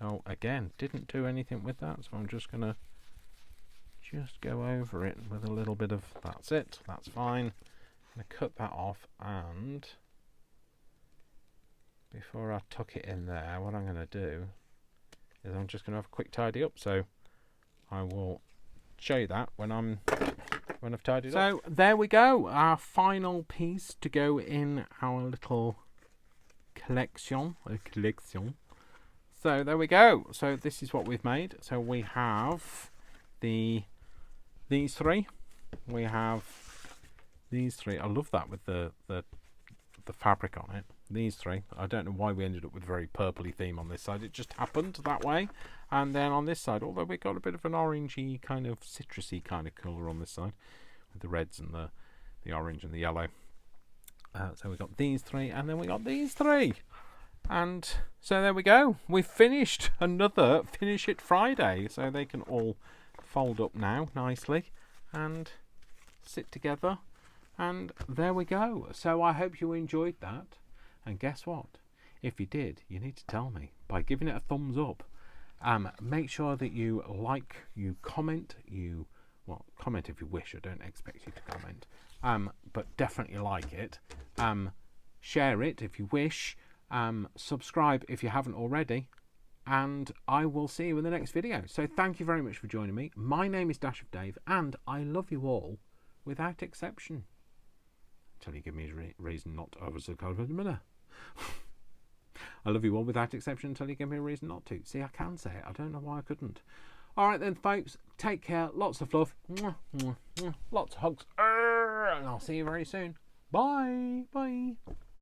Oh, again, didn't do anything with that, so I'm just going to go over it with a little bit of, that's it, that's fine. I'm going to cut that off, and before I tuck it in there, what I'm going to do is I'm just going to have a quick tidy up, so I will show you that when I've tidied up. So there we go, our final piece to go in our little collection. So there we go. So this is what we've made. So we have these three. We have these three. I love that with the fabric on it. These three. I don't know why we ended up with a very purpley theme on this side. It just happened that way. And then on this side, although we got a bit of an orangey kind of citrusy kind of colour on this side, with the reds and the orange and the yellow. So we got these three, and then we got these three. And so there we go. We've finished another Finish It Friday. So they can all fold up now nicely. And sit together, and there we go. So I hope you enjoyed that, and guess what? If you did, you need to tell me by giving it a thumbs up. Make sure that you like, you comment, comment if you wish. I don't expect you to comment, but definitely like it. Share it if you wish. Subscribe if you haven't already, and I will see you in the next video. So thank you very much for joining me. My name is Dash of Dave, and I love you all without exception. Until you give me a reason not to. I love you all without exception until you give me a reason not to. See, I can say it. I don't know why I couldn't. All right then, folks. Take care. Lots of fluff. Lots of hugs. And I'll see you very soon. Bye. Bye.